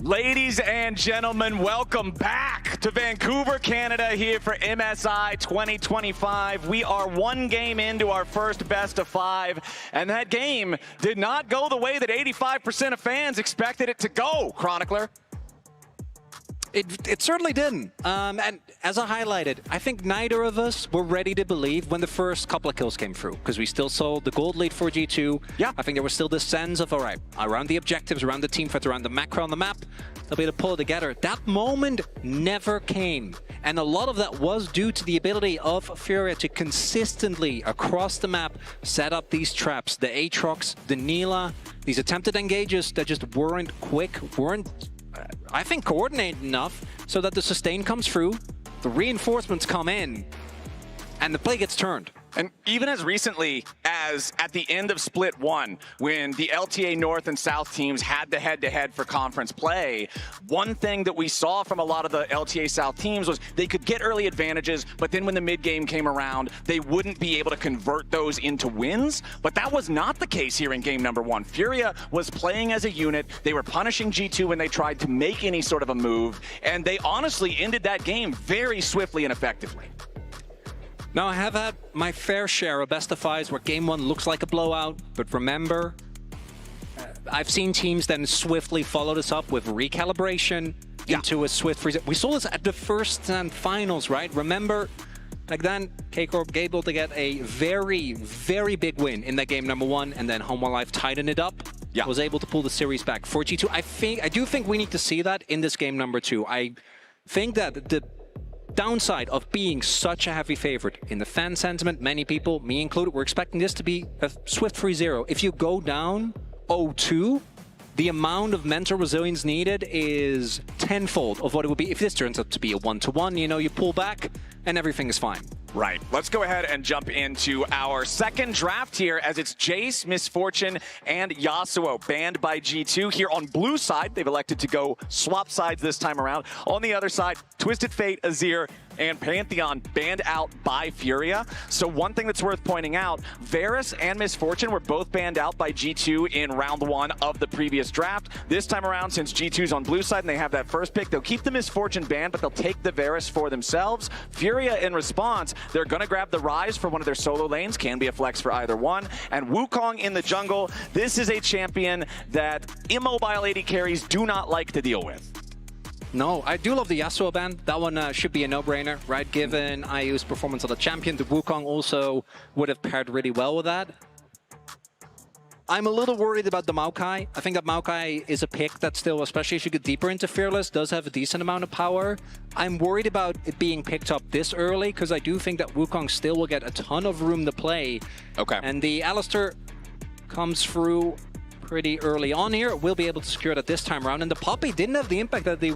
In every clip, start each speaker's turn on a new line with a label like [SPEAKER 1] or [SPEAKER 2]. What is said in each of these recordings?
[SPEAKER 1] Ladies and gentlemen, welcome back to Vancouver, Canada, here for MSI 2025. We are one game into our first best of 5, and that game did not go the way that 85% of fans expected it to go, Chronicler.
[SPEAKER 2] It certainly didn't. And as I highlighted, I think neither of us were ready to believe when the first couple of kills came through, because we still saw the gold lead for G2.
[SPEAKER 1] Yeah.
[SPEAKER 2] I think there was still this sense of, all right, around the objectives, around the team fight, around the macro on the map, they'll be able to pull it together. That moment never came. And a lot of that was due to the ability of FURIA to consistently, across the map, set up these traps. The Aatrox, the Nila, these attempted engages that just weren't quick, I think, coordinated enough so that the sustain comes through, the reinforcements come in, and the play gets turned.
[SPEAKER 1] And even as recently as at the end of Split 1, when the LTA North and South teams had the head-to-head for conference play, one thing that we saw from a lot of the LTA South teams was they could get early advantages, but then when the mid-game came around, they wouldn't be able to convert those into wins. But that was not the case here in game number 1. FURIA was playing as a unit. They were punishing G2 when they tried to make any sort of a move, and they honestly ended that game very swiftly and effectively.
[SPEAKER 2] Now, I have had my fair share of best of 5s where game 1 looks like a blowout, but remember, I've seen teams then swiftly follow this up with recalibration into a swift freeze. We saw this at the first finals, right? Remember, back then, K-Corp able to get a very, very big win in that game number 1, and then Home Life tightened it up. Yeah. Was able to pull the series back for G2. I do think we need to see that in this game number 2. I think that the downside of being such a heavy favorite in the fan sentiment, many people, me included, were expecting this to be a swift 3-0. If you go down 0-2, the amount of mental resilience needed is tenfold of what it would be if this turns out to be a 1-1. You know, you pull back and everything is fine.
[SPEAKER 1] Right. Let's go ahead and jump into our second draft here, as it's Jace, Misfortune, and Yasuo banned by G2. Here on blue side, they've elected to go swap sides this time around. On the other side, Twisted Fate, Azir, and Pantheon banned out by FURIA. So one thing that's worth pointing out, Varus and Misfortune were both banned out by G2 in round 1 of the previous draft. This time around, since G2's on blue side and they have that first pick, they'll keep the Misfortune banned, but they'll take the Varus for themselves. FURIA, in response, they're going to grab the Rise for one of their solo lanes, can be a flex for either one, and Wukong in the jungle. This is a champion that immobile AD carries do not like to deal with.
[SPEAKER 2] No, I do love the Yasuo ban. That one should be a no-brainer, right? Given IU's performance of the champion, the Wukong also would have paired really well with that. I'm a little worried about the Maokai. I think that Maokai is a pick that still, especially as you get deeper into Fearless, does have a decent amount of power. I'm worried about it being picked up this early, because I do think that Wukong still will get a ton of room to play. Okay. And the Alistar comes through pretty early on here. We'll be able to secure that this time around. And the Poppy didn't have the impact that we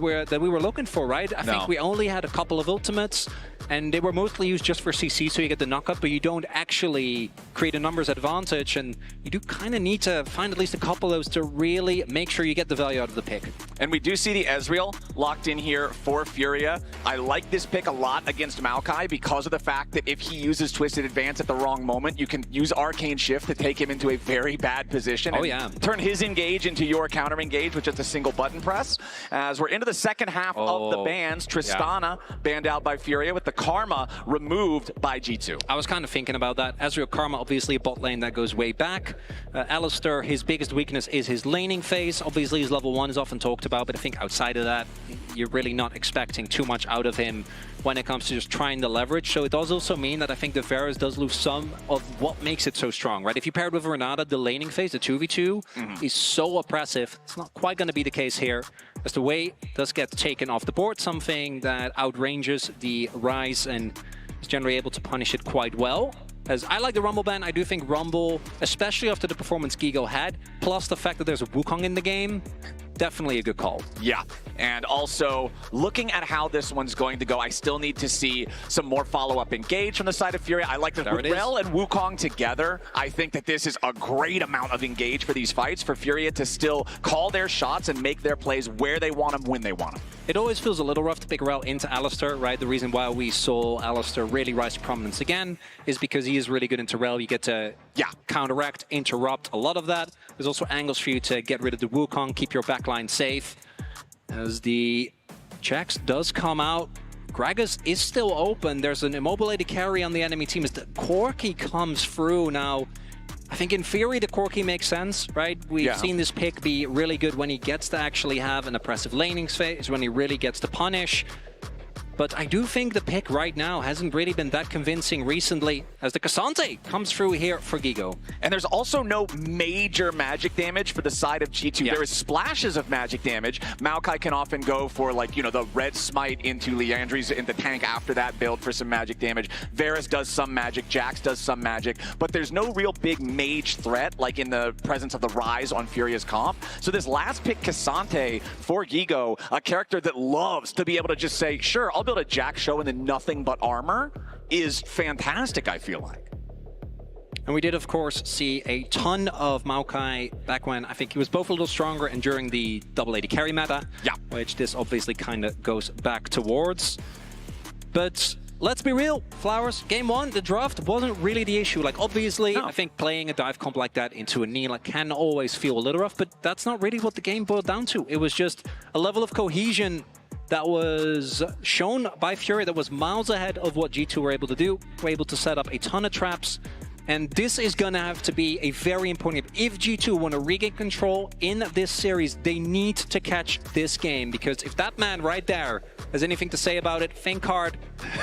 [SPEAKER 2] were looking for, right? I think we only had a couple of ultimates, and they were mostly used just for CC, so you get the knockup, but you don't actually create a numbers advantage, and you do kind of need to find at least a couple of those to really make sure you get the value out of the pick.
[SPEAKER 1] And we do see the Ezreal locked in here for FURIA. I like this pick a lot against Maokai because of the fact that if he uses Twisted Advance at the wrong moment, you can use Arcane Shift to take him into a very bad position.
[SPEAKER 2] Oh, yeah.
[SPEAKER 1] Turn his engage into your counter engage with just a single button press. As we're into the second half of the bans, Tristana banned out by FURIA with the Karma removed by G2.
[SPEAKER 2] I was kind of thinking about that. Ezreal Karma, obviously a bot lane that goes way back. Alistar, his biggest weakness is his laning phase. Obviously his level 1 is often talked about, but I think outside of that, you're really not expecting too much out of him when it comes to just trying the leverage. So it does also mean that I think the Varus does lose some of what makes it so strong, right? If you pair it with Renata, the laning phase, the 2v2, is so oppressive. It's not quite going to be the case here, as the way does get taken off the board, something that outranges the Rise and is generally able to punish it quite well. As I like the Rumble ban, I do think Rumble, especially after the performance Gigo had, plus the fact that there's a Wukong in the game, definitely a good call. Yeah, and also looking at how this one's going to go, I still need to see some more follow-up engage from the side of FURIA. I like the Rel and Wukong together. I think that this is a great amount of engage for these fights, for FURIA to still call their shots and make their plays where they want them, when they want them. It always feels a little rough to pick Rel into Alistar, right? The reason why we saw Alistar really rise to prominence again is because he is really good into Rel. You get to counteract, interrupt a lot of that. There's also angles for you to get rid of the Wukong, keep your backline safe. As the Jax does come out, Gragas is still open. There's an immobile carry on the enemy team as the Corki comes through now. I think in theory the Corki makes sense, right? We've seen this pick be really good when he gets to actually have an oppressive laning phase, when he really gets to punish. But I do think the pick right now hasn't really been that convincing recently as the Cassante comes through here for Gigo.
[SPEAKER 1] And there's also no major magic damage for the side of G2. There is splashes of magic damage. Maokai can often go for, like, you know, the red smite into Leandri's in the tank after that build for some magic damage. Varus does some magic, Jax does some magic, but there's no real big mage threat like in the presence of the Rise on Furia's comp. So this last pick, Cassante for Gigo, a character that loves to be able to just say, sure, I'll build a Jax show and then nothing but armor, is fantastic, I feel like.
[SPEAKER 2] And we did, of course, see a ton of Maokai back when I think he was both a little stronger and during the double AD carry meta, which this obviously kind of goes back towards. But let's be real, Flowers, game one, the draft wasn't really the issue. Like, obviously, I think playing a dive comp like that into a Neela can always feel a little rough, but that's not really what the game boiled down to. It was just a level of cohesion that was shown by Furia that was miles ahead of what G2 were able to do. Were able to set up a ton of traps. And this is going to have to be a very important game. If G2 want to regain control in this series, they need to catch this game. Because if that man right there has anything to say about it, think hard.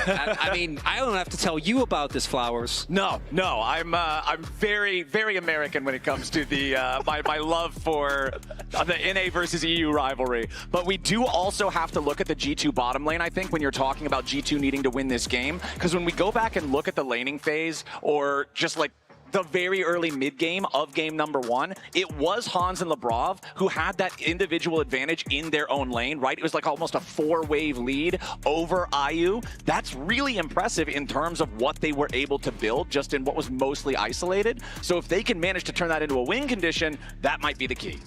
[SPEAKER 2] I mean, I don't have to tell you about this, Flowers.
[SPEAKER 1] No, I'm very, very American when it comes to the my love for the NA versus EU rivalry. But we do also have to look at the G2 bottom lane, I think, when you're talking about G2 needing to win this game. Because when we go back and look at the laning phase, or just like the very early mid-game of game number one, it was Hans and Labrov who had that individual advantage in their own lane, right? It was like almost a 4-wave lead over IU. That's really impressive in terms of what they were able to build just in what was mostly isolated. So if they can manage to turn that into a win condition, that might be the key.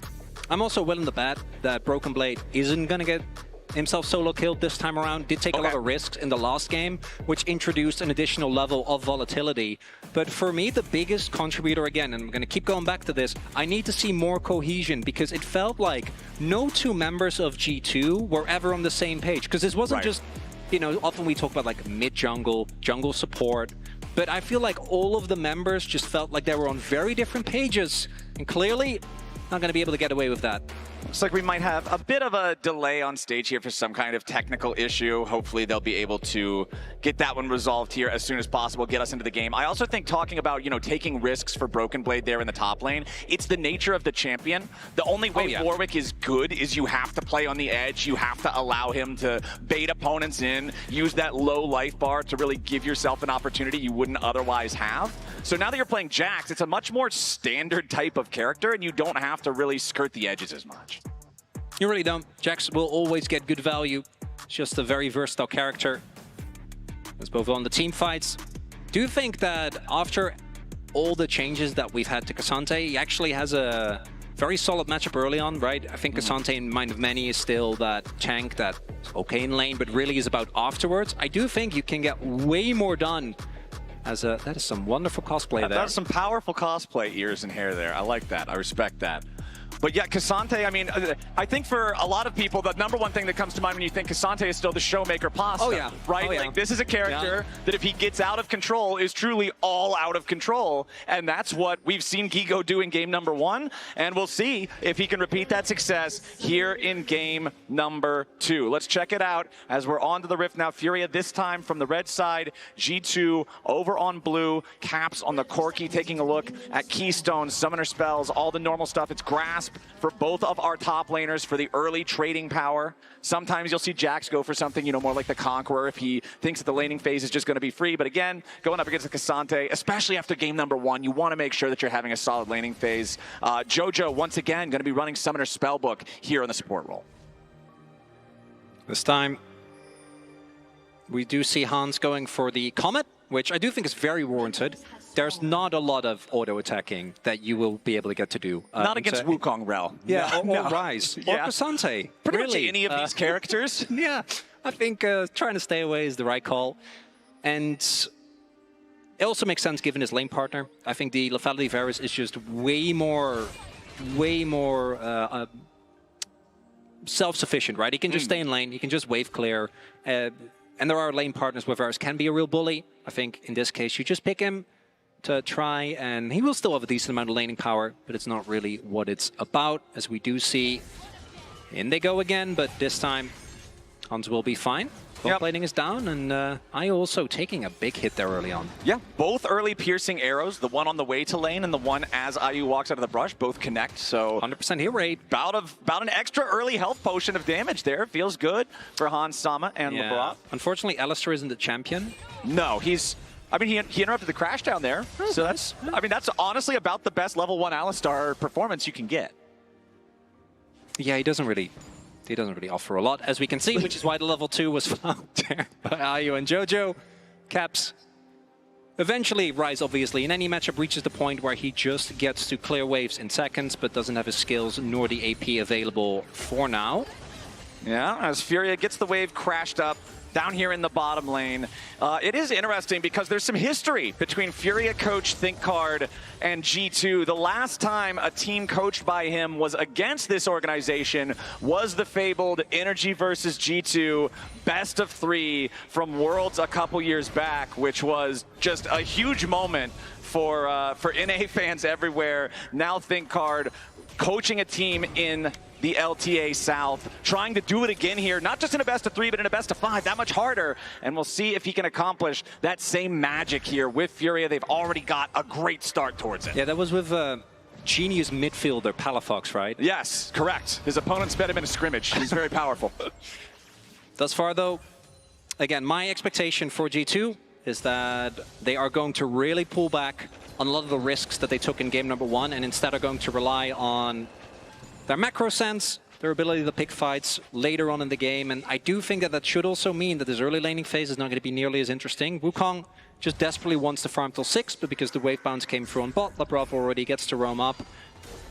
[SPEAKER 2] I'm also willing to bet that Broken Blade isn't going to get himself solo killed this time around. Did take a lot of risks in the last game, which introduced an additional level of volatility. But for me, the biggest contributor, again, and I'm going to keep going back to this, I need to see more cohesion, because it felt like no two members of G2 were ever on the same page. Because this wasn't just, you know, often we talk about like mid-jungle, jungle support, but I feel like all of the members just felt like they were on very different pages, and clearly not going to be able to get away with that.
[SPEAKER 1] Looks like we might have a bit of a delay on stage here for some kind of technical issue. Hopefully they'll be able to get that one resolved here as soon as possible, get us into the game. I also think talking about, you know, taking risks for Broken Blade there in the top lane, it's the nature of the champion. The only way Warwick is good is you have to play on the edge. You have to allow him to bait opponents in, use that low life bar to really give yourself an opportunity you wouldn't otherwise have. So now that you're playing Jax, it's a much more standard type of character, and you don't have to really skirt the edges as much.
[SPEAKER 2] You really don't. Jax will always get good value. It's just a very versatile character. Let's move on to team fights. Do you think that after all the changes that we've had to Cassante, he actually has a very solid matchup early on, right? I think Cassante, in mind of many, is still that tank that's okay in lane, but really is about afterwards. I do think you can get way more done. That is some wonderful cosplay there.
[SPEAKER 1] That's some powerful cosplay, ears and hair there. I like that. I respect that. But yeah, Cassante, I mean, I think for a lot of people, the number one thing that comes to mind when you think Cassante is still the showmaker pasta, right? Like, this is a character that if he gets out of control is truly all out of control. And that's what we've seen Gigo do in game number one. And we'll see if he can repeat that success here in game number two. Let's check it out as we're on to the Rift now. Furia this time from the red side, G2 over on blue, Caps on the Corki, taking a look at Keystone, Summoner spells, all the normal stuff. It's Grasp for both of our top laners for the early trading power. Sometimes you'll see Jax go for something, you know, more like the Conqueror if he thinks that the laning phase is just going to be free. But again, going up against the Cassante, especially after game number one, you want to make sure that you're having a solid laning phase. Jojo, once again, going to be running Summoner Spellbook here in the support role.
[SPEAKER 2] This time, we do see Hans going for the Comet, which I do think is very warranted. There's not a lot of auto-attacking that you will be able to get to do.
[SPEAKER 1] Not against Wukong Rel.
[SPEAKER 2] Yeah, or Rise, or Cassante.
[SPEAKER 1] Pretty much any of these characters.
[SPEAKER 2] Yeah, I think trying to stay away is the right call. And it also makes sense given his lane partner. I think the lethality Varus is just way more self-sufficient, right? He can just stay in lane, he can just wave clear. And there are lane partners where Varus can be a real bully. I think in this case, you just pick him to try, and he will still have a decent amount of laning power, but it's not really what it's about, as we do see. In they go again, but this time, Hans will be fine. Bot laning is down, and I also taking a big hit there early on.
[SPEAKER 1] Yeah, both early piercing arrows, the one on the way to lane and the one as IU walks out of the brush, both connect, so
[SPEAKER 2] 100% hit rate.
[SPEAKER 1] About an extra early health potion of damage there. Feels good for Hans Sama and LeBron.
[SPEAKER 2] Unfortunately, Alistar isn't the champion.
[SPEAKER 1] No, he interrupted the crash down there, so that's honestly about the best level 1 Alistar performance you can get.
[SPEAKER 2] Yeah, he doesn't really offer a lot, as we can see, which is why the level 2 was found there by IU and Jojo. Caps eventually rise, obviously. In any matchup, reaches the point where he just gets to clear waves in seconds, but doesn't have his skills nor the AP available for now.
[SPEAKER 1] Yeah, as FURIA gets the wave crashed up down here in the bottom lane. It is interesting because there's some history between FURIA coach ThinkCard and G2. The last time a team coached by him was against this organization was the fabled Energy versus G2 best of 3 from Worlds a couple years back, which was just a huge moment for NA fans everywhere. Now ThinkCard coaching a team in the LTA South, trying to do it again here, not just in a best of 3, but in a best of 5, that much harder. And we'll see if he can accomplish that same magic here with FURIA. They've already got a great start towards it.
[SPEAKER 2] Yeah, that was with genius midfielder Palafox, right?
[SPEAKER 1] Yes, correct. His opponent sped him in a scrimmage. He's very powerful.
[SPEAKER 2] Thus far, though, again, my expectation for G2 is that they are going to really pull back on a lot of the risks that they took in game number 1, and instead are going to rely on their macro sense, their ability to pick fights later on in the game. And I do think that should also mean that this early laning phase is not going to be nearly as interesting. Wukong just desperately wants to farm till 6, but because the wave bounce came through on bot, Labrov already gets to roam up.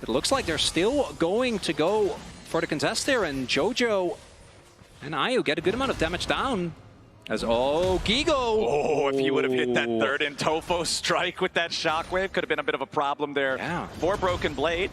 [SPEAKER 2] It looks like they're still going to go for the contest there, and Jojo and IU get a good amount of damage down. As, Gigo!
[SPEAKER 1] Oh, if he would have hit that third in Tofo strike with that shockwave, could have been a bit of a problem there for Broken Blade.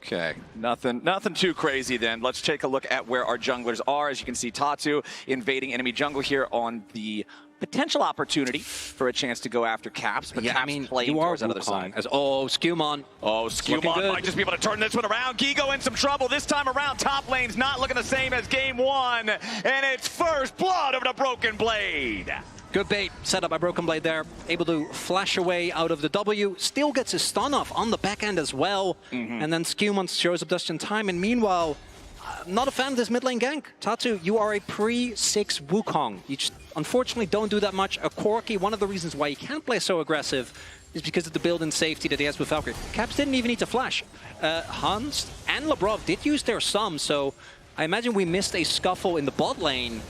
[SPEAKER 1] Okay, nothing too crazy then. Let's take a look at where our junglers are. As you can see, Tatu invading enemy jungle here on the potential opportunity for a chance to go after Caps, but Caps playing towards that other side.
[SPEAKER 2] As, Skewmon.
[SPEAKER 1] Skewmon might just be able to turn this one around. Gigo in some trouble this time around. Top lane's not looking the same as game 1, and it's first blood over the Broken Blade.
[SPEAKER 2] Good bait set up by Broken Blade there. Able to flash away out of the W. Still gets his stun off on the back end as well. And then Skewmon shows up just in time. And meanwhile, not a fan of this mid lane gank. Tatu, you are a pre-6 Wukong. You just unfortunately don't do that much. A Corki, one of the reasons why he can't play so aggressive is because of the build-in safety that he has with Valkyrie. Caps didn't even need to flash. Hans and Labrov did use their sum, so I imagine we missed a scuffle in the bot lane.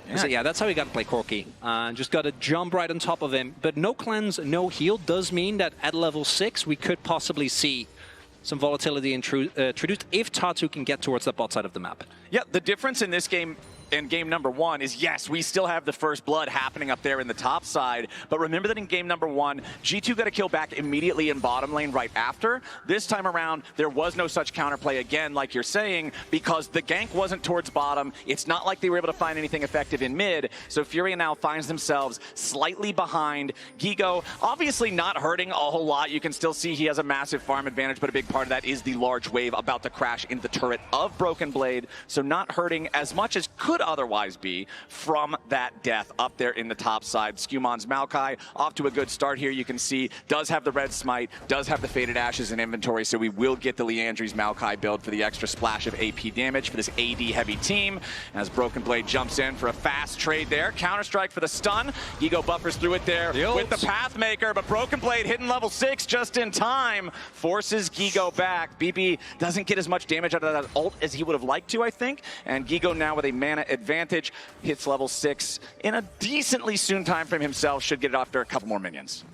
[SPEAKER 2] Yeah. So yeah, that's how we got to play Corki. Just got to jump right on top of him. But no cleanse, no heal does mean that at level 6 we could possibly see some volatility introduced if Tatu can get towards that bot side of the map.
[SPEAKER 1] Yeah, the difference in this game in game number 1 is, yes, we still have the first blood happening up there in the top side, but remember that in game number 1, G2 got a kill back immediately in bottom lane right after. This time around, there was no such counterplay again, like you're saying, because the gank wasn't towards bottom. It's not like they were able to find anything effective in mid, so FURIA now finds themselves slightly behind. Gigo, obviously not hurting a whole lot. You can still see he has a massive farm advantage, but a big part of that is the large wave about to crash into the turret of Broken Blade, so not hurting as much as could otherwise be from that death up there in the top side. Skewmon's Maokai off to a good start here. You can see does have the red smite, does have the faded ashes in inventory, so we will get the Leandri's Maokai build for the extra splash of AP damage for this AD heavy team. As Broken Blade jumps in for a fast trade there. Counter-strike for the stun. Gigo buffers through it there with the Pathmaker, but Broken Blade hitting level 6 just in time forces Gigo back. BB doesn't get as much damage out of that ult as he would have liked to, I think, and Gigo now with a mana advantage hits level 6 in a decently soon time frame himself. Should get it after a couple more minions.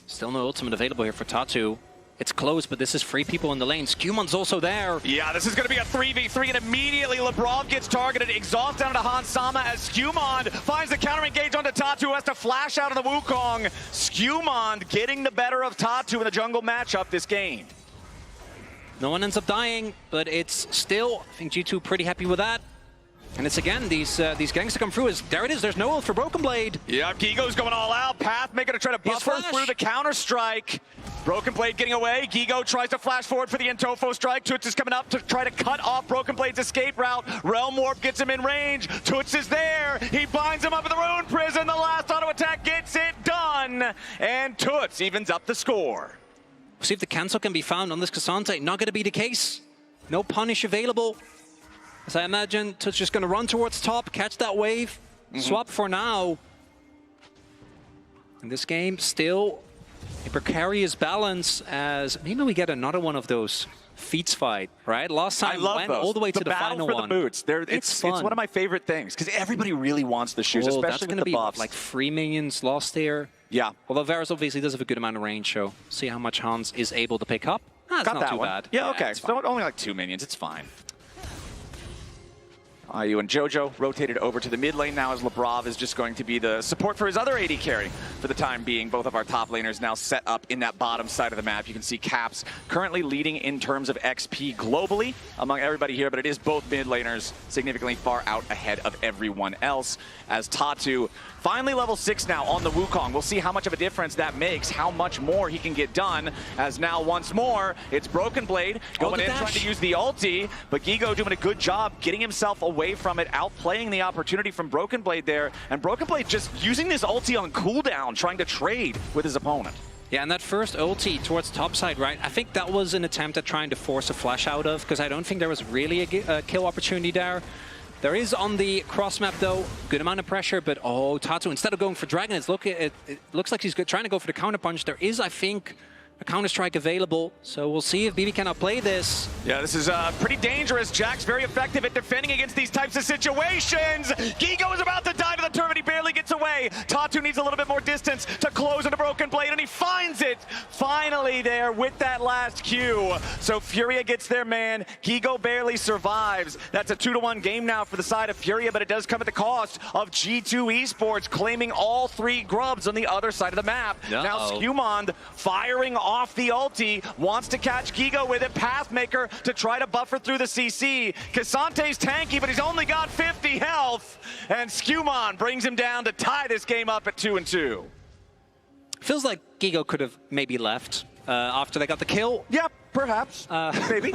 [SPEAKER 2] Still no ultimate available here for Tatu. It's close, but this is 3 people in the lane. Skewmon's also there.
[SPEAKER 1] Yeah, this is going to be a 3v3, and immediately Labrov gets targeted. Exhaust down to Hans Sama as Skewmon finds the counter engage onto Tatu, who has to flash out of the Wukong. Skewmon getting the better of Tatu in the jungle matchup this game.
[SPEAKER 2] No one ends up dying, but it's still, I think G2 pretty happy with that. And it's again, these gangs to come through. There it is, there's no ult for Broken Blade.
[SPEAKER 1] Yeah, Gigo's going all out. Pathmaker to try to buffer through the counter-strike. Broken Blade getting away. Gigo tries to flash forward for the Intofo strike. Toots is coming up to try to cut off Broken Blade's escape route. Realm Warp gets him in range. Toots is there. He binds him up in the Rune Prison. The last auto attack gets it done. And Toots evens up the score.
[SPEAKER 2] See if the cancel can be found on this Cassante. Not going to be the case. No punish available. As I imagine, Toots just going to run towards top, catch that wave, swap for now. And this game still a precarious balance as maybe we get another one of those feats fight, right? Last time went all the way to the final
[SPEAKER 1] battle
[SPEAKER 2] one.
[SPEAKER 1] For the boots. It's one of my favorite things because everybody really wants the shoes, especially with the buffs.
[SPEAKER 2] Like 3 minions lost there.
[SPEAKER 1] Yeah.
[SPEAKER 2] Although Varus obviously does have a good amount of range, so see how much Hans is able to pick up. It's not too bad.
[SPEAKER 1] Yeah, okay. So only like 2 minions. It's fine. IU and Jojo rotated over to the mid lane now as Labrov is just going to be the support for his other AD carry for the time being. Both of our top laners now set up in that bottom side of the map. You can see Caps currently leading in terms of XP globally among everybody here, but it is both mid laners significantly far out ahead of everyone else as Tatu finally level 6 now on the Wukong. We'll see how much of a difference that makes, how much more he can get done as now once more it's Broken Blade going in trying to use the ulti, but Gigo doing a good job getting himself away from it, outplaying the opportunity from Broken Blade there, and Broken Blade just using this ulti on cooldown, trying to trade with his opponent.
[SPEAKER 2] Yeah, and that first ulti towards top side, right? I think that was an attempt at trying to force a flash out of, because I don't think there was really a kill opportunity there. There is on the cross map though, good amount of pressure, but oh, Tatu, instead of going for Dragon, it looks like he's trying to go for the counter punch. There is, I think, a counter-strike available, so we'll see if BB can outplay this.
[SPEAKER 1] Yeah, this is pretty dangerous. Jack's very effective at defending against these types of situations. Gigo is about to die to the turret, he barely gets away. Tatu needs a little bit more distance to close into Broken Blade, and he finds it finally there with that last Q. So Furia gets their man. Gigo barely survives. That's a 2-1 game now for the side of Furia, but it does come at the cost of G2 Esports claiming all 3 grubs on the other side of the map. Now Skewmond firing off the ulti, wants to catch Gigo with it. Pathmaker to try to buffer through the CC. Cassante's tanky, but he's only got 50 health, and Skewmon brings him down to tie this game up at 2-2.
[SPEAKER 2] Feels like Gigo could have maybe left after they got the kill.
[SPEAKER 1] Yep, perhaps. Maybe.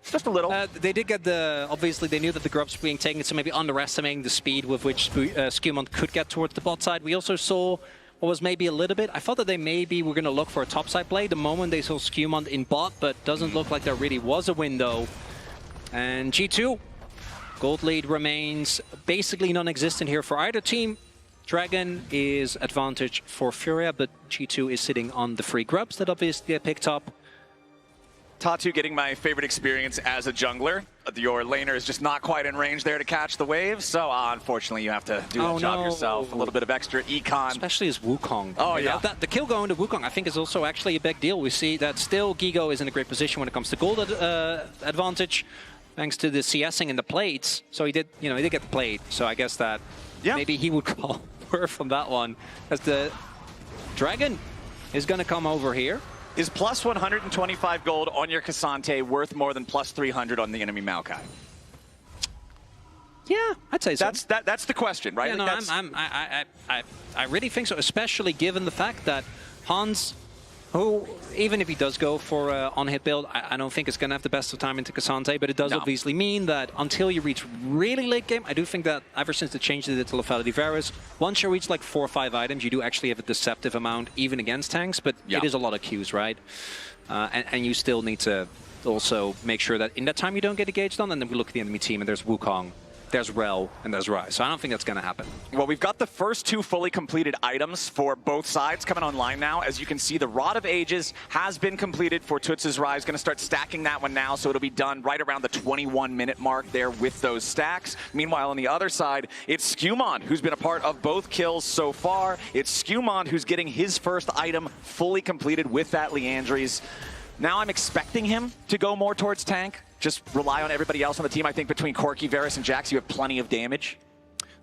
[SPEAKER 1] Just a little.
[SPEAKER 2] They did get obviously they knew that the grubs were being taken, so maybe underestimating the speed with which Skewmon could get towards the bot side. We also saw what was maybe a little bit, I thought that they maybe were going to look for a topside play the moment they saw Skewmon in bot, but doesn't look like there really was a window. And G2, gold lead remains basically non-existent here for either team. Dragon is advantage for Furia, but G2 is sitting on the free grubs that obviously they picked up.
[SPEAKER 1] Tatu getting my favorite experience as a jungler. Your laner is just not quite in range there to catch the waves, so unfortunately you have to do that job yourself. A little bit of extra econ.
[SPEAKER 2] Especially as Wukong.
[SPEAKER 1] Oh yeah.
[SPEAKER 2] The kill going to Wukong I think is also actually a big deal. We see that still Gigo is in a great position when it comes to gold advantage, thanks to the CSing and the plates. So he did get the plate, so I guess that maybe he would call worth on that one, as the Dragon is going to come over here.
[SPEAKER 1] Is plus 125 gold on your Cassante worth more than plus 300 on the enemy Maokai?
[SPEAKER 2] Yeah, I'd say so.
[SPEAKER 1] That's the question, right?
[SPEAKER 2] Yeah, no, I really think so, especially given the fact that Hans, who, even if he does go for an on-hit build, I don't think it's going to have the best of time into Cassante, but it does obviously mean that until you reach really late game, I do think that ever since the change to the lethality Varus, once you reach like 4 or 5 items, you do actually have a deceptive amount, even against tanks, but it is a lot of Qs, right? And you still need to also make sure that in that time you don't get engaged on, and then we look at the enemy team and there's Wukong, there's Rel, and there's Rai. So I don't think that's going to happen.
[SPEAKER 1] Well, we've got the first 2 fully completed items for both sides coming online now. As you can see, the Rod of Ages has been completed for Toots' Rise. Going to start stacking that one now, so it'll be done right around the 21-minute mark there with those stacks. Meanwhile, on the other side, it's Skewmon, who's been a part of both kills so far. It's Skewmon who's getting his first item fully completed with that Leandries. Now I'm expecting him to go more towards tank. Just rely on everybody else on the team. I think between Corki, Varus, and Jax, you have plenty of damage.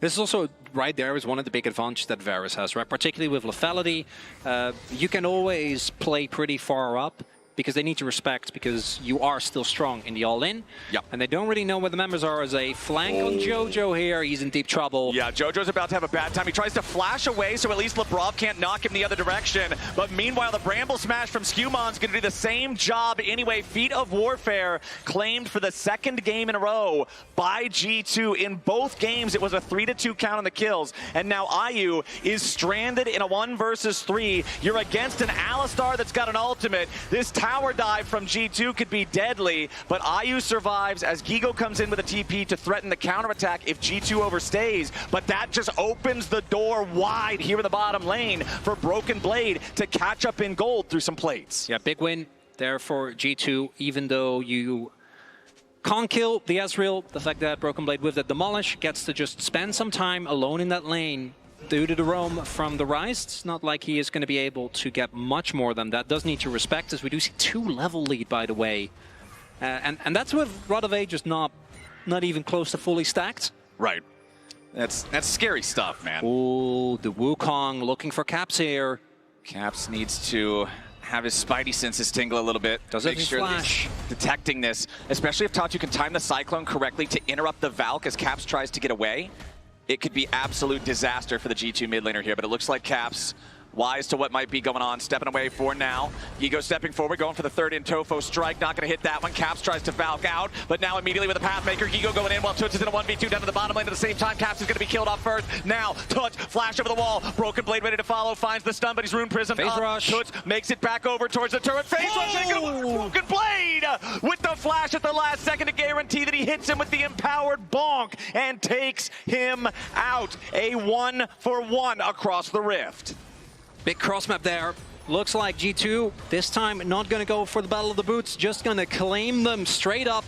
[SPEAKER 2] This is also, right there, is one of the big advantages that Varus has, right? Particularly with lethality. You can always play pretty far up. because they need to respect, because you are still strong in the all-in.
[SPEAKER 1] Yep.
[SPEAKER 2] And they don't really know where the members are as a flank on Jojo here. He's in deep trouble.
[SPEAKER 1] Yeah, Jojo's about to have a bad time. He tries to flash away, so at least Labrov can't knock him the other direction. But meanwhile, the Bramble Smash from Scumon's going to do the same job anyway. Feet of Warfare claimed for the second game in a row by G2. In both games, it was a 3-2 count on the kills. And now IU is stranded in a 1 versus 3. You're against an Alistar that's got an ultimate. This tower dive from G2 could be deadly, but IU survives as Gigo comes in with a TP to threaten the counterattack if G2 overstays. But that just opens the door wide here in the bottom lane for Broken Blade to catch up in gold through some plates.
[SPEAKER 2] Yeah, big win there for G2, even though you can't kill the Ezreal. The fact that Broken Blade with the Demolish gets to just spend some time alone in that lane due to the roam from the Rise. It's not like he is going to be able to get much more than that. Does need to respect, as we do see 2-level lead, by the way. And that's with Rodave just not even close to fully stacked.
[SPEAKER 1] Right. That's scary stuff, man.
[SPEAKER 2] Oh, the Wukong looking for Caps here.
[SPEAKER 1] Caps needs to have his spidey senses tingle a little bit.
[SPEAKER 2] Does it flash?
[SPEAKER 1] Detecting this, especially if Tatu can time the Cyclone correctly to interrupt the Valk as Caps tries to get away. It could be absolute disaster for the G2 mid laner here, but it looks like Caps, wise to what might be going on, stepping away for now. Gigo stepping forward, going for the third in Tofo strike, not going to hit that one. Caps tries to Valk out, but now immediately with a Pathmaker, Gigo going in while Toots is in a 1v2 down to the bottom lane at the same time. Caps is going to be killed off first. Now, Toots, flash over the wall, Broken Blade ready to follow, finds the stun, but he's Rune Prism
[SPEAKER 2] Phase
[SPEAKER 1] up.
[SPEAKER 2] rush.
[SPEAKER 1] Toots makes it back over towards the turret. Phase rush, ain't gonna work. Broken Blade with the flash at the last second to guarantee that he hits him with the empowered bonk and takes him out. A 1-for-1 across the rift.
[SPEAKER 2] Big cross map there. Looks like G2 this time not going to go for the Battle of the Boots, just going to claim them straight up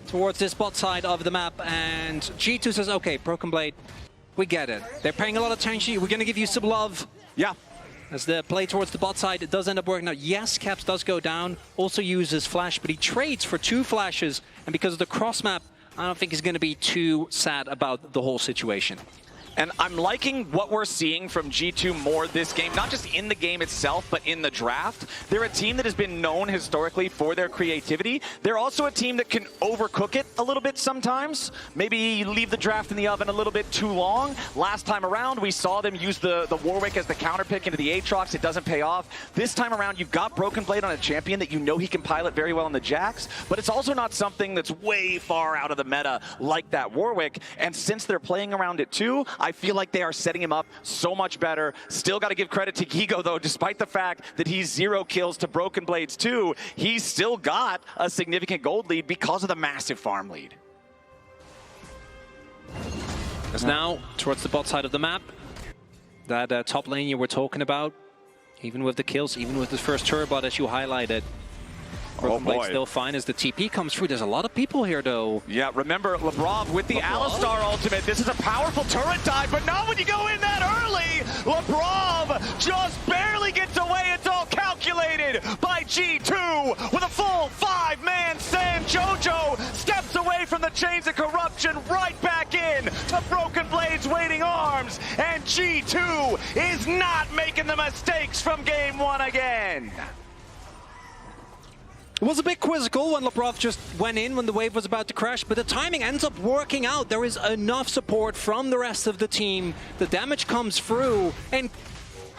[SPEAKER 2] towards this bot side of the map. And G2 says, okay, Broken Blade, we get it. They're paying a lot of attention. We're going to give you some love.
[SPEAKER 1] Yeah.
[SPEAKER 2] As the play towards the bot side, it does end up working out. Yes, Caps does go down, also uses flash, but he trades for 2 flashes. And because of the cross map, I don't think he's going to be too sad about the whole situation.
[SPEAKER 1] And I'm liking what we're seeing from G2 more this game, not just in the game itself, but in the draft. They're a team that has been known historically for their creativity. They're also a team that can overcook it a little bit sometimes. Maybe leave the draft in the oven a little bit too long. Last time around, we saw them use the Warwick as the counter pick into the Aatrox. It doesn't pay off. This time around, you've got Broken Blade on a champion that you know he can pilot very well on the Jax, but it's also not something that's way far out of the meta like that Warwick. And since they're playing around it too, I feel like they are setting him up so much better. Still got to give credit to Gigo, though, despite the fact that he's 0 kills to Broken Blades 2, he's still got a significant gold lead because of the massive farm lead.
[SPEAKER 2] As now, towards the bot side of the map, that top lane you were talking about, even with the kills, even with the first turbot, as you highlighted, Broken Blade still fine as the TP comes through. There's a lot of people here, though.
[SPEAKER 1] Yeah, remember, Labrov with the Alistar ultimate. This is a powerful turret dive, but not when you go in that early. Labrov just barely gets away. It's all calculated by G2 with a full 5-man send. Jojo steps away from the chains of corruption, right back in to Broken Blade's waiting arms. And G2 is not making the mistakes from game 1 again.
[SPEAKER 2] It was a bit quizzical when Labrov just went in when the wave was about to crash, but the timing ends up working out. There is enough support from the rest of the team. The damage comes through, and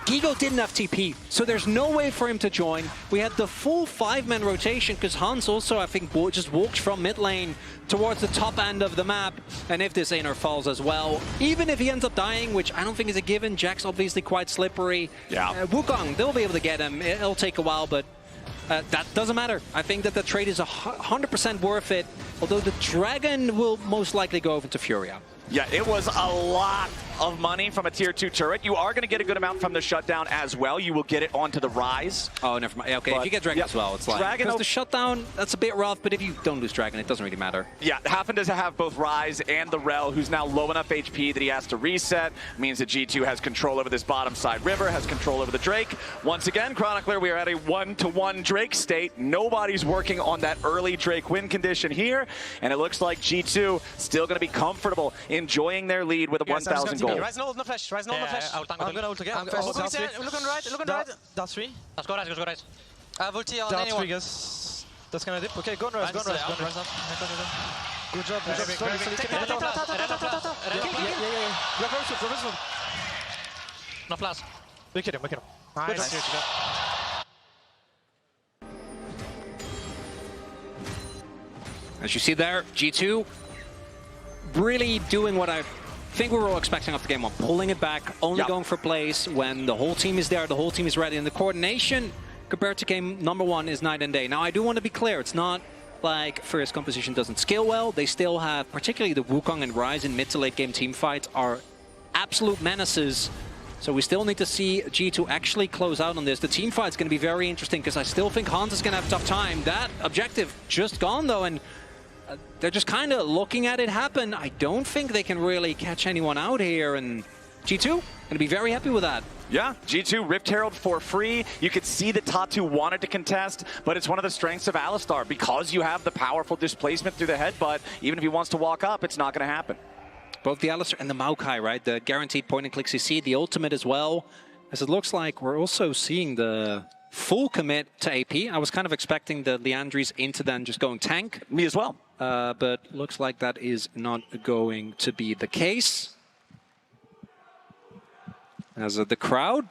[SPEAKER 2] Gigo didn't have TP, so there's no way for him to join. We had the full 5-man rotation, because Hans also, I think, just walked from mid lane towards the top end of the map. And if this Einer falls as well, even if he ends up dying, which I don't think is a given, Jack's obviously quite slippery.
[SPEAKER 1] Yeah.
[SPEAKER 2] Wukong, they'll be able to get him. It'll take a while, but that doesn't matter. I think that the trade is 100% worth it, although the Dragon will most likely go over to FURIA.
[SPEAKER 1] Yeah, it was a lot of money from a tier 2 turret. You are going to get a good amount from the shutdown as well. You will get it onto the Rise.
[SPEAKER 2] Oh, never mind. Okay, if you get Dragon as well, it's like... Because the shutdown, that's a bit rough, but if you don't lose Dragon, it doesn't really matter. Yeah,
[SPEAKER 1] Hafen does have both Rise and the Rel, who's now low enough HP that he has to reset. Means that G2 has control over this bottom side river, has control over the Drake. Once again, Chronicler, we are at a 1-to-1 Drake state. Nobody's working on that early Drake win condition here, and it looks like G2 still going to be comfortable enjoying their lead with a 1,000 gold.
[SPEAKER 3] Rise no ult, no flash. I'm gonna ult again. Look on right.
[SPEAKER 4] That's 3.
[SPEAKER 3] Let's go right. Volti on
[SPEAKER 4] There are
[SPEAKER 3] anyone.
[SPEAKER 4] three guys. That's gonna dip. Okay, go on res, go on res, go on res. Good job, good job. Slowly, slowly. Take it. Yeah. Go first, go.
[SPEAKER 3] No flash.
[SPEAKER 4] Make it him.
[SPEAKER 3] Nice.
[SPEAKER 4] Good job.
[SPEAKER 2] As you see there, G2 really doing what I think we were all expecting off the game one, pulling it back, only going for plays when the whole team is there, the whole team is ready, and the coordination compared to game number one is night and day. Now, I do want to be clear, it's not like FURIA's composition doesn't scale well. They still have, particularly the Wukong and Ryze in mid to late game team fights are absolute menaces. So we still need to see G2 actually close out on this. The team fight's going to be very interesting because I still think Hans is going to have a tough time. That objective just gone though, and they're just kind of looking at it happen. I don't think they can really catch anyone out here, and G2 going to be very happy with that.
[SPEAKER 1] Yeah, G2 Rift Herald for free. You could see that Tatu wanted to contest, but it's one of the strengths of Alistar. Because you have the powerful displacement through the headbutt, even if he wants to walk up, it's not going to happen.
[SPEAKER 2] Both the Alistar and the Maokai, right? The guaranteed point and click CC, the ultimate as well. As it looks like we're also seeing the full commit to AP. I was kind of expecting the Liandry's into then just going tank.
[SPEAKER 1] Me as well.
[SPEAKER 2] But looks like that is not going to be the case. As the crowd,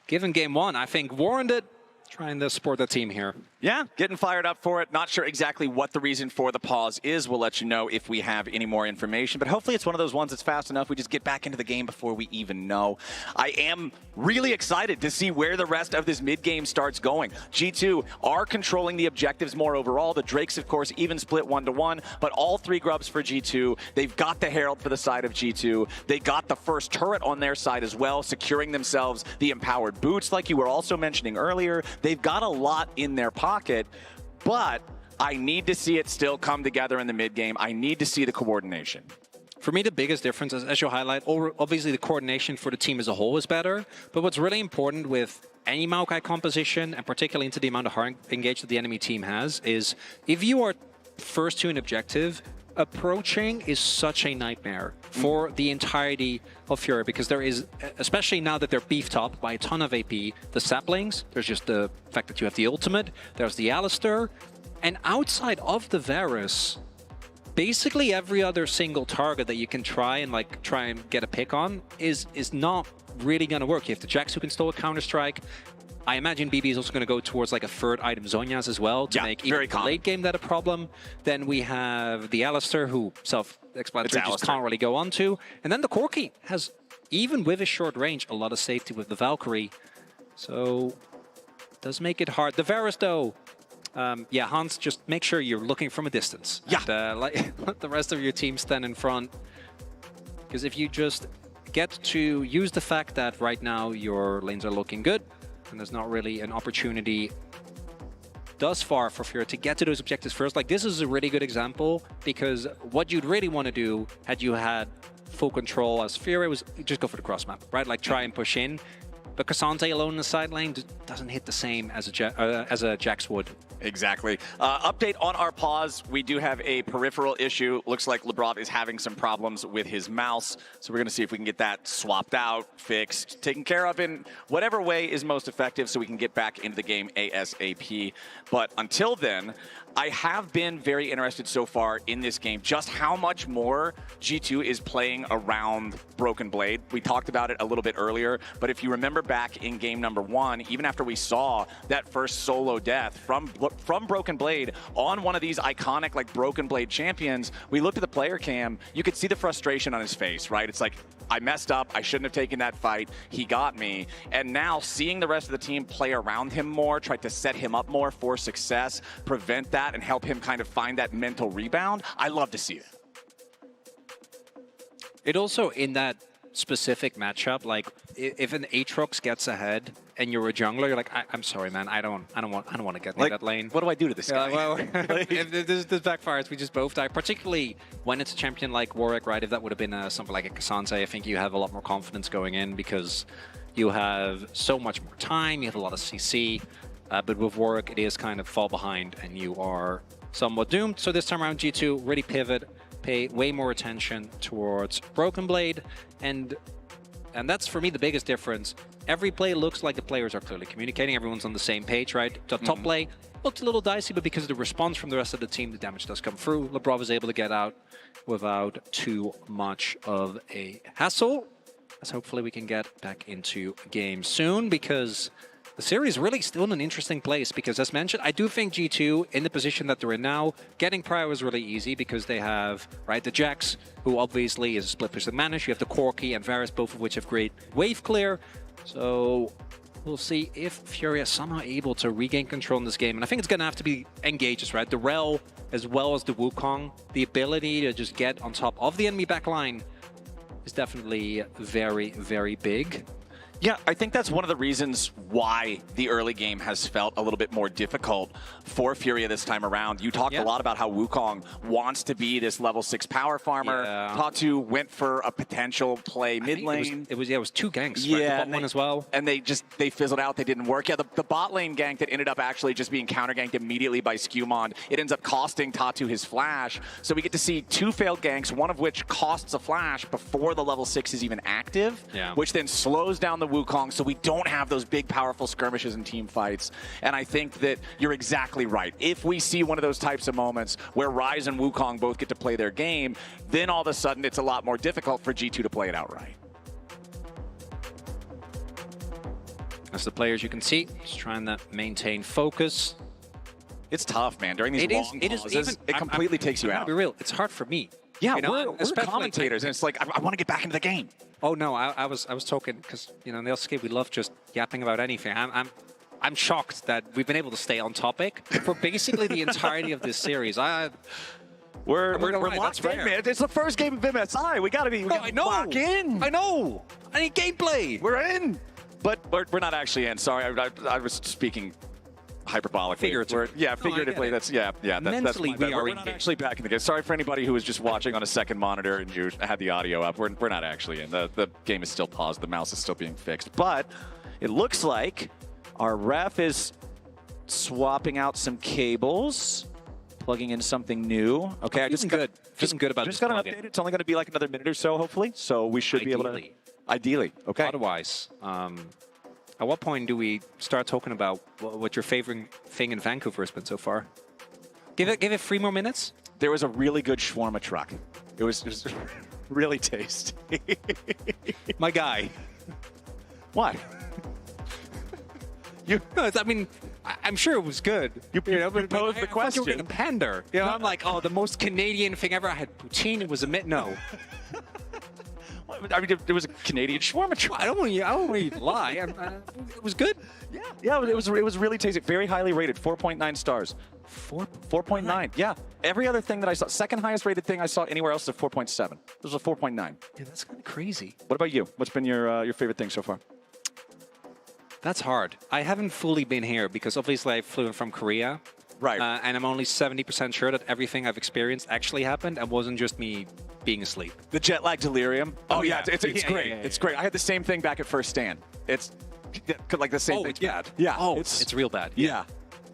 [SPEAKER 2] given game one, I think warranted trying to support the team here.
[SPEAKER 1] Yeah, getting fired up for it. Not sure exactly what the reason for the pause is. We'll let you know if we have any more information. But hopefully it's one of those ones that's fast enough. We just get back into the game before we even know. I am really excited to see where the rest of this mid-game starts going. G2 are controlling the objectives more overall. The Drakes, of course, even split 1-1. But all three grubs for G2. They've got the Herald for the side of G2. They got the first turret on their side as well, securing themselves the empowered boots, like you were also mentioning earlier. They've got a lot in their pocket, but I need to see it still come together in the mid game. I need to see the coordination.
[SPEAKER 2] For me, the biggest difference, as you highlight, obviously the coordination for the team as a whole is better, but what's really important with any Maokai composition, and particularly into the amount of hard engage that the enemy team has, is if you are first to an objective, approaching is such a nightmare for the entirety of FURIA, because there is, especially now that they're beefed up by a ton of AP, the saplings, there's just the fact that you have the ultimate, there's the Alistar, and outside of the Varus, basically every other single target that you can try and get a pick on is not really going to work. You have the Jax who can still Counter-Strike. I imagine BB is also going to go towards like a third item Zhonya's as well to make even the late game that a problem. Then we have the Alistar, who self-explanatory just can't really go on to. And then the Corki has, even with his short range, a lot of safety with the Valkyrie. So it does make it hard. The Varus though, yeah, Hans, just make sure you're looking from a distance.
[SPEAKER 1] Yeah.
[SPEAKER 2] And, let the rest of your team stand in front. Because if you just get to use the fact that right now your lanes are looking good, and there's not really an opportunity thus far for FURIA to get to those objectives first. Like, this is a really good example, because what you'd really want to do had you had full control as FURIA was just go for the cross map, right? Like, try and push in. But Cassante alone in the side lane doesn't hit the same as a Jax would.
[SPEAKER 1] Exactly. Update on our pause. We do have a peripheral issue. Looks like Lebrov is having some problems with his mouse. So we're going to see if we can get that swapped out, fixed, taken care of in whatever way is most effective so we can get back into the game ASAP. But until then, I have been very interested so far in this game, just how much more G2 is playing around Broken Blade. We talked about it a little bit earlier, but if you remember back in game number one, even after we saw that first solo death from Broken Blade on one of these iconic like Broken Blade champions, we looked at the player cam, you could see the frustration on his face, right? It's like, I messed up, I shouldn't have taken that fight, he got me. And now seeing the rest of the team play around him more, try to set him up more for success, prevent that, and help him kind of find that mental rebound, I love to see it.
[SPEAKER 2] It also, in that specific matchup, like if an Aatrox gets ahead and you're a jungler, you're like, I'm sorry, man, I don't want to get in that lane.
[SPEAKER 1] What do I do to this guy?
[SPEAKER 2] Well, if this backfires, we just both die. Particularly when it's a champion like Warwick, right? If that would have been something like a Cassante, I think you have a lot more confidence going in because you have so much more time, you have a lot of CC. But with Warwick, it is kind of fall behind and you are somewhat doomed. So this time around, G2 really pivot, pay way more attention towards Broken Blade, and that's for me the biggest difference. every play looks like the players are clearly communicating. Everyone's on the same page, right? The top play looked a little dicey, but because of the response from the rest of the team, the damage does come through. Lebrov is able to get out without too much of a hassle. As hopefully we can get back into game soon, because the series really still in an interesting place. Because as mentioned, I do think G2 in the position that they're in now, getting Prio is really easy because they have, right, the Jax, who obviously is a split person managed. You have the Corki and Varus, both of which have great wave clear. So we'll see if FURIA is somehow able to regain control in this game. And I think it's going to have to be engages, right? The Rel as well as the Wukong, the ability to just get on top of the enemy backline is definitely very, very big.
[SPEAKER 1] Yeah, I think that's one of the reasons why the early game has felt a little bit more difficult for FURIA this time around. You talked a lot about how Wukong wants to be this level 6 power farmer. Tatu went for a potential play mid lane.
[SPEAKER 2] It was 2 ganks, right? The bot one as well.
[SPEAKER 1] And they fizzled out. They didn't work. Yeah, the bot lane gank that ended up actually just being counter ganked immediately by Skewmond. It ends up costing Tatu his flash. So we get to see 2 failed ganks, one of which costs a flash before the level 6 is even active, which then slows down the Wukong, so we don't have those big, powerful skirmishes and team fights. And I think that you're exactly right. If we see one of those types of moments where Ryze and Wukong both get to play their game, then all of a sudden it's a lot more difficult for G2 to play it outright.
[SPEAKER 2] As the players, you can see, just trying to maintain focus.
[SPEAKER 1] It's tough, man. During these long pauses, it completely takes you out.
[SPEAKER 2] To be real, it's hard for me.
[SPEAKER 1] Yeah,
[SPEAKER 2] you know,
[SPEAKER 1] we're commentators, and it's like, I want to get back into the game.
[SPEAKER 2] Oh no, I was talking because, you know, in the LCK we love just yapping about anything. I'm shocked that we've been able to stay on topic for basically the entirety of this series.
[SPEAKER 1] We're locked in, man. It's the first game of MSI. We gotta be. Lock in.
[SPEAKER 2] I know. I need gameplay.
[SPEAKER 1] We're in, but we're not actually in. Sorry, I was speaking hyperbolically.
[SPEAKER 2] Figuratively.
[SPEAKER 1] Figuratively. That's
[SPEAKER 2] mentally
[SPEAKER 1] that's we're not actually back in the game. Sorry for anybody who was just watching on a second monitor and you had the audio up. We're not actually in. The game is still paused. The mouse is still being fixed. But it looks like our ref is swapping out some cables, plugging in something new. Okay,
[SPEAKER 2] feeling good about
[SPEAKER 1] just
[SPEAKER 2] this
[SPEAKER 1] got an update. It's only going to be like another minute or so, hopefully. So we should be able to. Ideally. Okay.
[SPEAKER 2] Otherwise, at what point do we start talking about what your favorite thing in Vancouver has been so far? Give it 3 more minutes.
[SPEAKER 1] There was a really good shawarma truck. It was really tasty.
[SPEAKER 2] My guy.
[SPEAKER 1] Why?
[SPEAKER 2] I mean, I'm sure it was good.
[SPEAKER 1] You posed the question.
[SPEAKER 2] You were a pander. You know, I'm like, oh, the most Canadian thing ever. I had poutine. It was a no.
[SPEAKER 1] I mean, there was a Canadian shawarma truck.
[SPEAKER 2] I don't want you to lie. It was good.
[SPEAKER 1] Yeah, it was really tasty. Very highly rated. 4.9 stars. 4.9. Yeah. Every other thing that I saw, second highest rated thing I saw anywhere else is a 4.7. This was a 4.9.
[SPEAKER 2] Yeah, that's kind of crazy.
[SPEAKER 1] What about you? What's been your favorite thing so far?
[SPEAKER 2] That's hard. I haven't fully been here because obviously I flew in from Korea.
[SPEAKER 1] Right.
[SPEAKER 2] And I'm only 70% sure that everything I've experienced actually happened and wasn't just me being asleep.
[SPEAKER 1] The jet lag delirium. Oh yeah, it's great.
[SPEAKER 2] Yeah.
[SPEAKER 1] It's great. I had the same thing back at first stand. It's like the same thing.
[SPEAKER 2] It's bad.
[SPEAKER 1] Yeah.
[SPEAKER 2] Oh, it's real bad.
[SPEAKER 1] Yeah.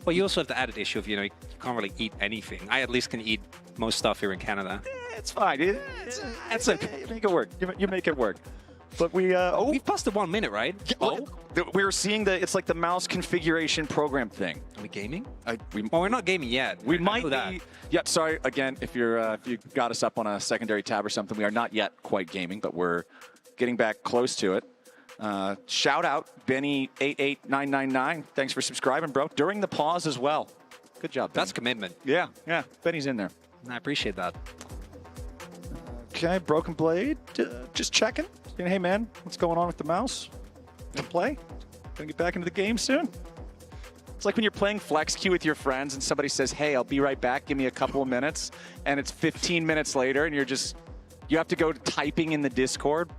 [SPEAKER 2] Well, you also have the added issue of, you know, you can't really eat anything. I at least can eat most stuff here in Canada.
[SPEAKER 1] It's fine. It's okay. You make it work. You make it work. But we've
[SPEAKER 2] passed the 1 minute, right?
[SPEAKER 1] We're seeing it's like the mouse configuration program thing.
[SPEAKER 2] Are we gaming?
[SPEAKER 1] Well,
[SPEAKER 2] we're not gaming yet.
[SPEAKER 1] We might be. That. Yeah, sorry, again, if you got us up on a secondary tab or something, we are not yet quite gaming, but we're getting back close to it. Shout out, Benny88999. Thanks for subscribing, bro. During the pause as well. Good job, Benny.
[SPEAKER 2] That's commitment.
[SPEAKER 1] Yeah. Benny's in there.
[SPEAKER 2] I appreciate that.
[SPEAKER 1] Okay, Broken Blade, just checking. Hey, man, what's going on with the mouse? Gonna play? Gonna get back into the game soon? It's like when you're playing flex queue with your friends and somebody says, hey, I'll be right back, give me a couple of minutes, and it's 15 minutes later and you have to go to typing in the Discord.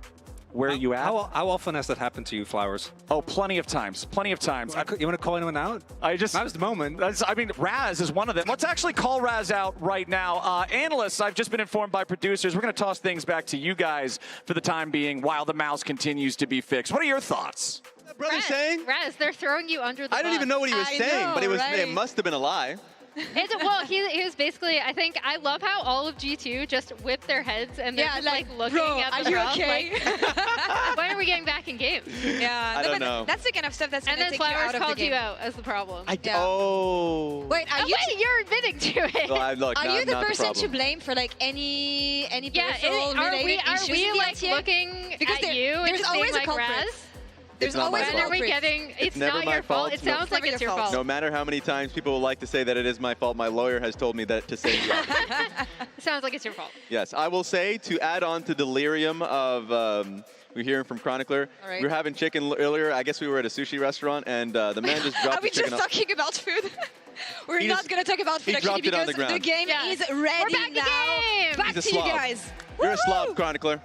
[SPEAKER 1] Where are you at?
[SPEAKER 2] How often has that happened to you, Flowers?
[SPEAKER 1] Oh, plenty of times. Plenty of times.
[SPEAKER 2] You want to call anyone out? That was the moment.
[SPEAKER 1] I mean, Raz is one of them. Let's actually call Raz out right now. Analysts, I've just been informed by producers. We're going to toss things back to you guys for the time being while the mouse continues to be fixed. What are your thoughts?
[SPEAKER 5] Brother saying?
[SPEAKER 6] Raz, they're throwing you under the bus.
[SPEAKER 5] I didn't even know what he was saying, but it must have been a lie. Well, he was basically, I think, I love how all of G2 just whip their heads and they're just like looking at the
[SPEAKER 6] Are you okay?
[SPEAKER 5] like, when are we getting back in game?
[SPEAKER 6] Yeah,
[SPEAKER 1] I don't know.
[SPEAKER 6] That's the kind of stuff that's
[SPEAKER 5] And
[SPEAKER 6] gonna
[SPEAKER 5] then
[SPEAKER 6] take you out
[SPEAKER 5] Flowers
[SPEAKER 6] of the
[SPEAKER 5] called
[SPEAKER 6] game.
[SPEAKER 5] you out as the problem.
[SPEAKER 1] Oh.
[SPEAKER 6] Wait, are
[SPEAKER 5] Oh,
[SPEAKER 6] you?
[SPEAKER 5] wait, you're admitting to it.
[SPEAKER 1] Well, look,
[SPEAKER 6] Are
[SPEAKER 1] no,
[SPEAKER 6] you
[SPEAKER 1] I'm
[SPEAKER 6] the
[SPEAKER 1] not
[SPEAKER 6] person to
[SPEAKER 1] problem.
[SPEAKER 6] blame for like any
[SPEAKER 5] Yeah,
[SPEAKER 6] personal
[SPEAKER 5] are
[SPEAKER 6] related
[SPEAKER 5] we
[SPEAKER 6] issues in the
[SPEAKER 5] like
[SPEAKER 6] LTA?
[SPEAKER 5] looking
[SPEAKER 6] Because
[SPEAKER 5] at you and
[SPEAKER 6] there's
[SPEAKER 5] just
[SPEAKER 6] always
[SPEAKER 5] being
[SPEAKER 6] a
[SPEAKER 5] like,
[SPEAKER 6] culprit.
[SPEAKER 5] Raz?
[SPEAKER 6] There's
[SPEAKER 1] not
[SPEAKER 6] always
[SPEAKER 1] my
[SPEAKER 6] a
[SPEAKER 5] When are we
[SPEAKER 6] culprit.
[SPEAKER 5] getting, it's
[SPEAKER 1] never
[SPEAKER 5] not
[SPEAKER 1] my
[SPEAKER 5] your fault.
[SPEAKER 1] fault.
[SPEAKER 5] It
[SPEAKER 1] No.
[SPEAKER 5] sounds like
[SPEAKER 6] Never
[SPEAKER 5] it's
[SPEAKER 6] your
[SPEAKER 5] your
[SPEAKER 6] fault.
[SPEAKER 5] fault.
[SPEAKER 1] No matter how many times people would like to say that it is my fault, my lawyer has told me that to say yes.
[SPEAKER 5] It sounds like it's your fault.
[SPEAKER 1] Yes, I will say, to add on to delirium of we're hearing from Chronicler,
[SPEAKER 6] All right.
[SPEAKER 1] we were having chicken earlier. I guess we were at a sushi restaurant, and the man just dropped
[SPEAKER 6] Are we
[SPEAKER 1] the chicken
[SPEAKER 6] just talking about food? We're
[SPEAKER 1] He
[SPEAKER 6] not
[SPEAKER 1] just-
[SPEAKER 6] going to talk about
[SPEAKER 1] he
[SPEAKER 6] food actually
[SPEAKER 1] dropped it on
[SPEAKER 6] because
[SPEAKER 1] the ground.
[SPEAKER 6] the game
[SPEAKER 5] Yeah.
[SPEAKER 6] is ready
[SPEAKER 5] We're back in
[SPEAKER 6] now.
[SPEAKER 5] game.
[SPEAKER 6] Back
[SPEAKER 1] He's a
[SPEAKER 6] to you
[SPEAKER 1] slob.
[SPEAKER 6] guys.
[SPEAKER 1] You're a
[SPEAKER 6] Woohoo!
[SPEAKER 1] slob, Chronicler.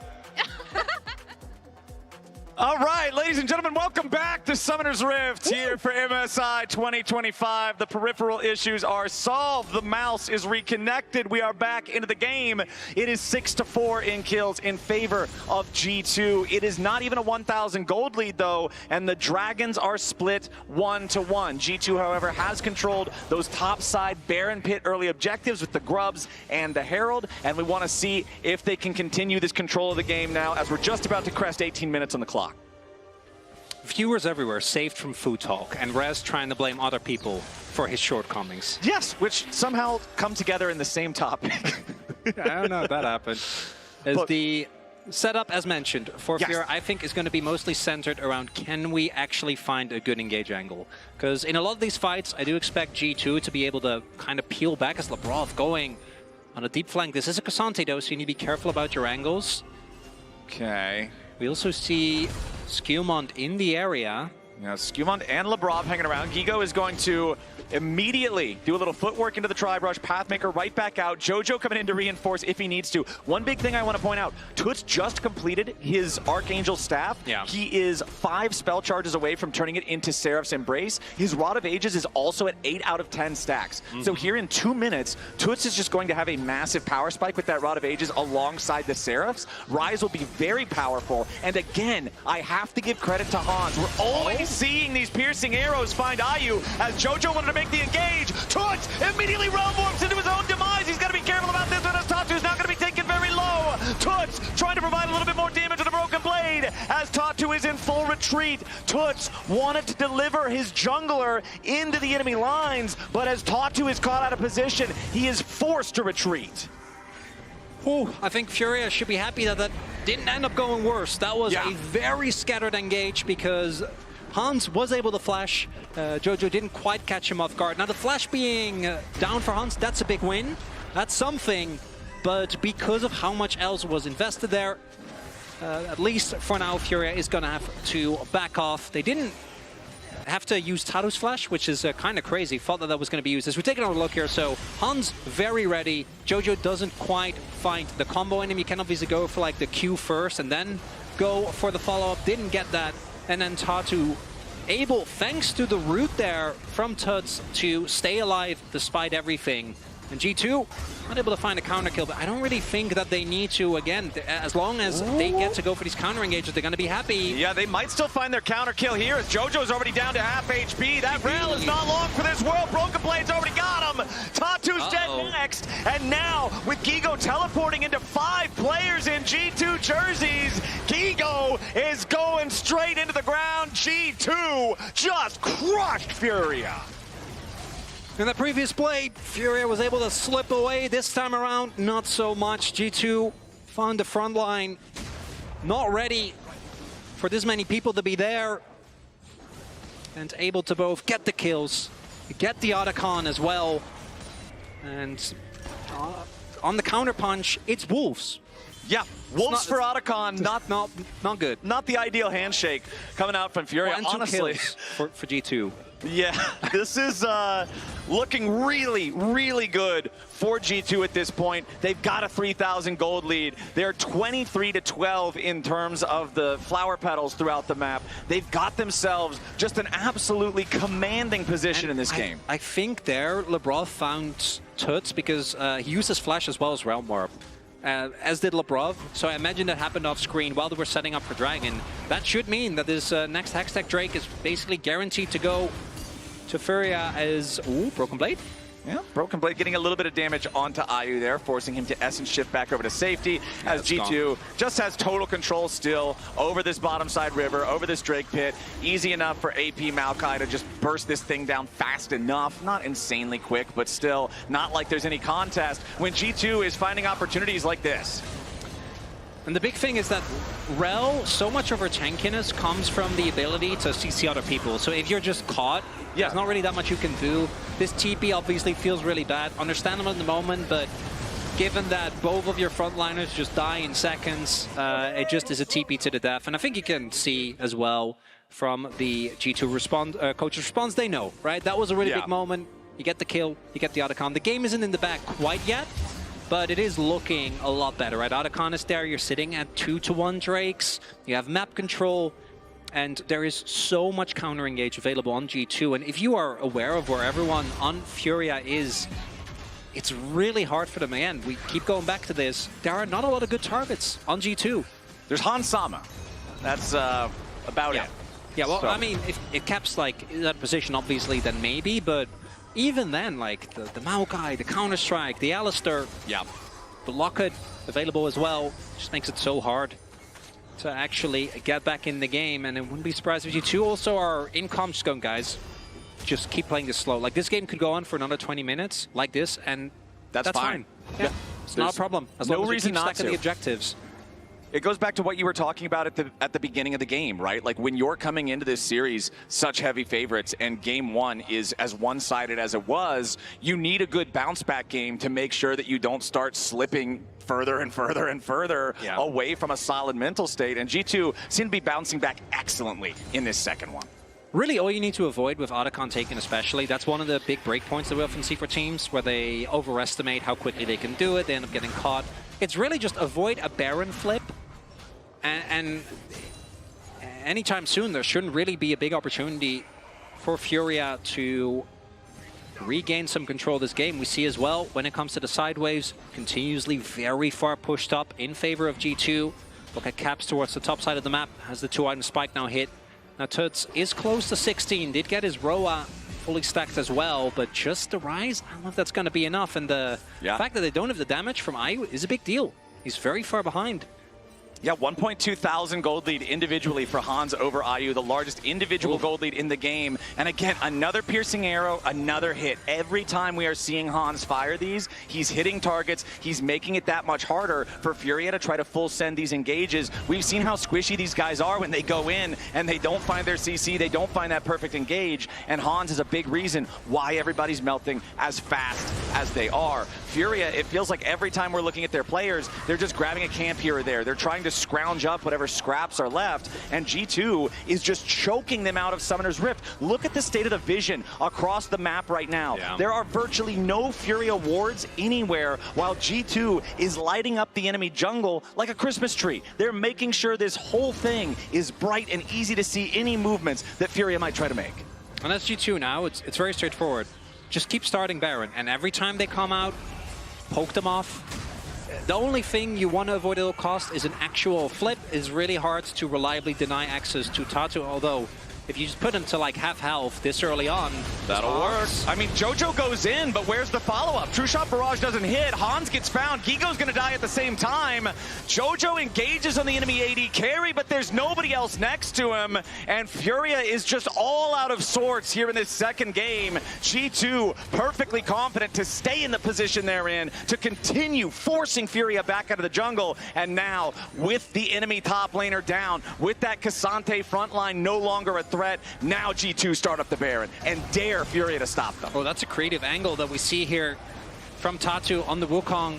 [SPEAKER 1] All right, ladies and gentlemen, welcome back to Summoner's Rift here for MSI 2025. The peripheral issues are solved. The mouse is reconnected. We are back into the game. It is 6-4 in kills in favor of G2. It is not even a 1,000 gold lead, though, and the Dragons are split 1-1. G2, however, has controlled those top side Baron Pit early objectives with the Grubs and the Herald, and we want to see if they can continue this control of the game now as we're just about to crest 18 minutes on the clock.
[SPEAKER 2] Viewers everywhere saved from food talk, and Rez trying to blame other people for his shortcomings.
[SPEAKER 1] Yes, which somehow come together in the same topic.
[SPEAKER 2] I don't know if that happened. As
[SPEAKER 1] But-
[SPEAKER 2] the setup, as mentioned, for
[SPEAKER 1] Yes.
[SPEAKER 2] FURIA, I think is going to be mostly centered around can we actually find a good engage angle? Because in a lot of these fights, I do expect G2 to be able to kind of peel back as Labrov going on a deep flank. This is a Cassante, though, so you need to be careful about your angles.
[SPEAKER 1] Okay.
[SPEAKER 2] We also see Skewmont in the area.
[SPEAKER 1] Yeah, Skewmont and Labrov hanging around. Gigo is going to immediately do a little footwork into the Tribe Rush. Pathmaker right back out. Jojo coming in to reinforce if he needs to. One big thing I want to point out, Toots just completed his Archangel Staff.
[SPEAKER 2] Yeah.
[SPEAKER 1] He is 5 spell charges away from turning it into Seraph's Embrace. His Rod of Ages is also at 8 out of 10 stacks. So here in 2 minutes, Toots is just going to have a massive power spike with that Rod of Ages alongside the Seraphs. Ryze will be very powerful. And again, I have to give credit to Hans. We're always seeing these piercing arrows find Ayu as Jojo wanted to make the engage. Toots immediately realm warps into his own demise. He's got to be careful about this one as Tatu's not going to be taken very low. Toots trying to provide a little bit more damage with the Broken Blade as Tatu is in full retreat. Toots wanted to deliver his jungler into the enemy lines, but as Tatu is caught out of position, he is forced to retreat.
[SPEAKER 2] Ooh, I think FURIA should be happy that that didn't end up going worse. That was
[SPEAKER 1] Yeah.
[SPEAKER 2] a very scattered engage because Hans was able to flash. Jojo didn't quite catch him off guard. Now the flash being down for Hans, that's a big win. That's something. But because of how much else was invested there, at least for now, FURIA is going to have to back off. They didn't have to use Tatu's flash, which is kind of crazy. Thought that that was going to be used. As we take another look here, so Hans very ready. Jojo doesn't quite find the combo in him. You can obviously go for like the Q first and then go for the follow-up. Didn't get that. And then Tatu able, thanks to the root there from Tuts, to stay alive despite everything. And G2 not able to find a counter kill, but I don't really think that they need to. Again, as long as they get to go for these counter engages, they're going to be happy.
[SPEAKER 1] Yeah, they might still find their counter kill here as Jojo's already down to half HP. That rail is not long for this world. Broken Blade's already got him. Tatu's dead next. And now with Gigo teleporting into 5 players in G2 jerseys, Gigo is going straight into the ground. G2 just crushed Furia.
[SPEAKER 2] In the previous play, FURIA was able to slip away. This time around, not so much. G2 found the front line, not ready for this many people to be there, and able to both get the kills, get the Otacon as well. And on the counter punch, it's Wolves.
[SPEAKER 1] Yeah, Wolves for Otacon,
[SPEAKER 2] Not good.
[SPEAKER 1] not the ideal handshake coming out from Furia,
[SPEAKER 2] Well, and 2
[SPEAKER 1] honestly.
[SPEAKER 2] kills for G2.
[SPEAKER 1] Yeah, this is looking really, really good for G2 at this point. They've got a 3,000 gold lead. They're 23-12 in terms of the flower petals throughout the map. They've got themselves just an absolutely commanding position in this game.
[SPEAKER 2] I think there, Labrov found Tuts because he used his flash as well as Realm Warp. As did Labrov, so I imagine that happened off screen while they were setting up for Dragon. That should mean that this next Hextech Drake is basically guaranteed to go to Furia as... Ooh, Broken Blade.
[SPEAKER 1] Yeah, Broken Blade getting a little bit of damage onto Ayu there, forcing him to Essence shift back over to safety, as G2 just has total control still over this bottom side river, over this Drake pit. Easy enough for AP Maokai to just burst this thing down fast enough. Not insanely quick, but still not like there's any contest when G2 is finding opportunities like this.
[SPEAKER 2] And the big thing is that Rel, so much of her tankiness comes from the ability to CC other people. So if you're just caught, there's not really that much you can do. This TP obviously feels really bad. Understandable in the moment, but given that both of your frontliners just die in seconds, it just is a TP to the death. And I think you can see as well from the G2 coach's response, they know, right? That was a really big moment. You get the kill, you get the Otacon. The game isn't in the bag quite yet, but it is looking a lot better, right? Otacon is there, you're sitting at 2-to-1 Drakes, you have map control, and there is so much counter-engage available on G2. And if you are aware of where everyone on FURIA is, it's really hard for them. Again, we keep going back to this. There are not a lot of good targets on G2.
[SPEAKER 1] There's Hans Sama. That's about it.
[SPEAKER 2] Yeah, well, so, I mean, if it caps like that position, obviously, then maybe, but even then, like the Maokai, the Counter-Strike, the Alistair, the Locket available as well, just makes it so hard to actually get back in the game. And it wouldn't be surprised if you two also are in comms just going, guys, just keep playing this slow. Like, this game could go on for another 20 minutes like this, and that's fine. Yeah, it's not a problem. As long as we keep stacking the objectives.
[SPEAKER 1] It goes back to what you were talking about at the beginning of the game, right? Like, when you're coming into this series such heavy favorites and game one is as one-sided as it was, you need a good bounce-back game to make sure that you don't start slipping further and further and further away from a solid mental state. And G2 seem to be bouncing back excellently in this second one.
[SPEAKER 2] Really, all you need to avoid with Otacon taken especially, that's one of the big breakpoints that we often see for teams, where they overestimate how quickly they can do it, they end up getting caught. It's really just avoid a Baron flip, and anytime soon there shouldn't really be a big opportunity for FURIA to regain some control of this game. We see as well, when it comes to the sideways, continuously very far pushed up in favor of G2. Look at Caps towards the top side of the map, has the 2-item spike now hit. Now Tuts is close to 16, did get his Roa fully stacked as well, but just the Rise, I don't know if that's going to be enough. And the fact that they don't have the damage from Ayu is a big deal. He's very far behind.
[SPEAKER 1] Yeah, 1.2 thousand gold lead individually for Hans over Ayu, the largest individual gold lead in the game. And again, another piercing arrow, another hit. Every time we are seeing Hans fire these, he's hitting targets. He's making it that much harder for FURIA to try to full send these engages. We've seen how squishy these guys are when they go in and they don't find their CC, they don't find that perfect engage. And Hans is a big reason why everybody's melting as fast as they are. FURIA, it feels like every time we're looking at their players, they're just grabbing a camp here or there. They're trying to scrounge up whatever scraps are left, and G2 is just choking them out of Summoner's Rift. Look at the state of the vision across the map right now. There are virtually no FURIA wards anywhere, while G2 is lighting up the enemy jungle like a Christmas tree. They're making sure this whole thing is bright and easy to see any movements that FURIA might try to make.
[SPEAKER 2] And that's G2 now. It's very straightforward. Just keep starting Baron, and every time they come out, poke them off. The only thing you want to avoid at all costs is an actual flip. It's really hard to reliably deny access to Tatu, although if you just put him to like half health this early on,
[SPEAKER 1] that'll work. I mean, Jojo goes in, but where's the follow-up? True Shot Barrage doesn't hit. Hans gets found. Gigo's gonna die at the same time. Jojo engages on the enemy AD carry, but there's nobody else next to him. And FURIA is just all out of sorts here in this second game. G2 perfectly confident to stay in the position they're in, to continue forcing FURIA back out of the jungle. And now, with the enemy top laner down, with that Cassante frontline no longer a threat, now G2 start up the Baron and dare FURIA to stop them.
[SPEAKER 2] Oh, that's a creative angle that we see here from Tatu on the Wukong.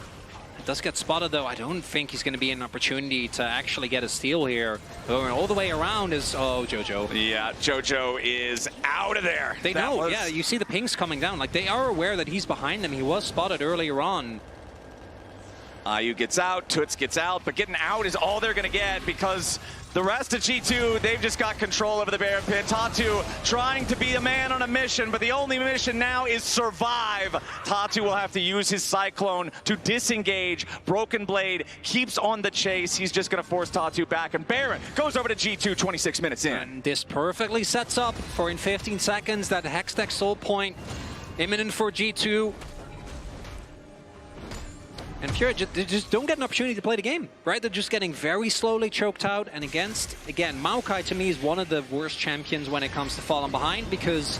[SPEAKER 2] It does get spotted though. I don't think he's going to be an opportunity to actually get a steal here. Going all the way around is, Jojo.
[SPEAKER 1] Yeah, Jojo is out of there.
[SPEAKER 2] They know, yeah, you see the pings coming down. Like, they are aware that he's behind them. He was spotted earlier on.
[SPEAKER 1] Ayu gets out, Toots gets out, but getting out is all they're going to get because the rest of G2, they've just got control over the Baron pit. Tatu trying to be a man on a mission, but the only mission now is survive. Tatu will have to use his Cyclone to disengage. Broken Blade keeps on the chase. He's just going to force Tatu back, and Baron goes over to G2 26 minutes in.
[SPEAKER 2] And this perfectly sets up for in 15 seconds that Hextech Soul Point Imminent for G2. And FURIA they just don't get an opportunity to play the game, right? They're just getting very slowly choked out. And again, Maokai to me is one of the worst champions when it comes to falling behind, because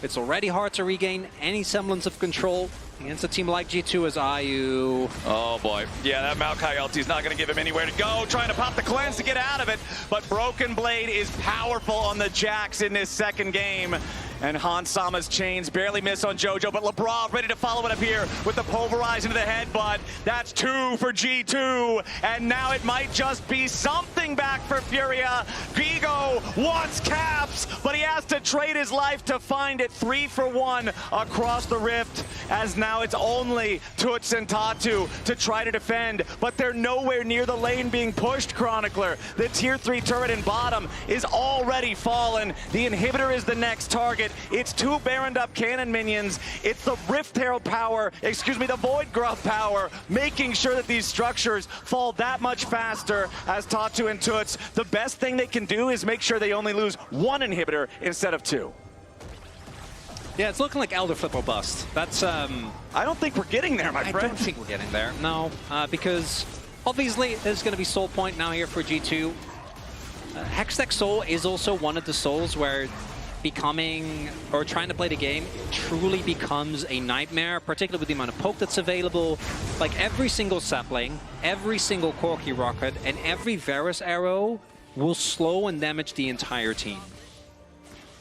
[SPEAKER 2] it's already hard to regain any semblance of control against a team like G2 as IU.
[SPEAKER 1] Oh boy. Yeah, that Maokai ulti is not going to give him anywhere to go. Trying to pop the cleanse to get out of it. But Broken Blade is powerful on the Jax in this second game. And Han Sama's chains barely miss on JoJo, but Labrov ready to follow it up here with the pulverize into the headbutt. That's 2 for G2, and now it might just be something back for FURIA. Gigo wants caps, but he has to trade his life to find it. 3 for 1 across the rift, as now it's only Tuts and Tatu to try to defend, but they're nowhere near the lane being pushed, Chronicler. The tier 3 turret in bottom is already fallen. The inhibitor is the next target. It's 2 Baroned up cannon minions. It's the Rift Herald power, the Void Gruff power, making sure that these structures fall that much faster as Tatu and Tuts. The best thing they can do is make sure they only lose 1 inhibitor instead of 2.
[SPEAKER 2] Yeah, it's looking like Elder Flip or bust. That's,
[SPEAKER 1] I don't think we're getting there, my friend.
[SPEAKER 2] I don't think we're getting there, no. Because obviously there's going to be soul point now here for G2. Hextech Soul is also one of the souls where becoming or trying to play the game truly becomes a nightmare, particularly with the amount of poke that's available. Like every single sapling, every single Corki rocket, and every Varus arrow will slow and damage the entire team.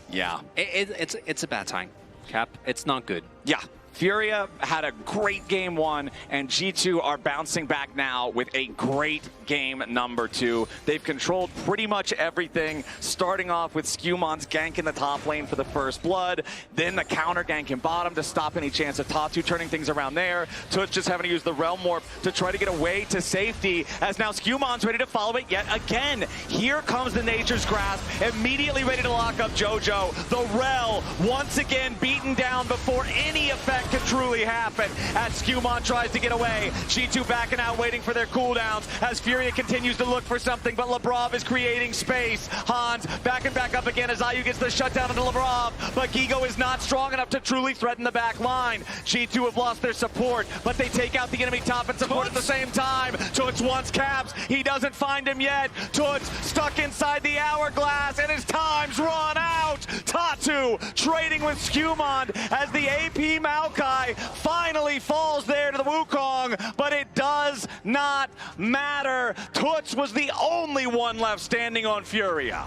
[SPEAKER 1] Yeah.
[SPEAKER 2] It's a bad time, Cap. It's not good.
[SPEAKER 1] Yeah. FURIA had a great game 1, and G2 are bouncing back now with a great game number 2. They've controlled pretty much everything, starting off with Scumon's gank in the top lane for the first blood, then the counter gank in bottom to stop any chance of Tatu turning things around there. Tuts just having to use the Realm Warp to try to get away to safety, as now Scumon's ready to follow it yet again. Here comes the Nature's Grasp, immediately ready to lock up JoJo. The Rel once again beaten down before any effect can truly happen as Scumon tries to get away. G2 backing out, waiting for their cooldowns as FURIA continues to look for something, but Labrov is creating space. Hans backing back up again as IU gets the shutdown into Labrov, but Gigo is not strong enough to truly threaten the back line. G2 have lost their support, but they take out the enemy top and support at the same time. Tuts wants caps. He doesn't find him yet. Tuts stuck inside the hourglass, and his time's run out. Tatu trading with Scumon as the AP Maokai finally falls there to the Wukong, but it does not matter. Tuts was the only one left standing on FURIA.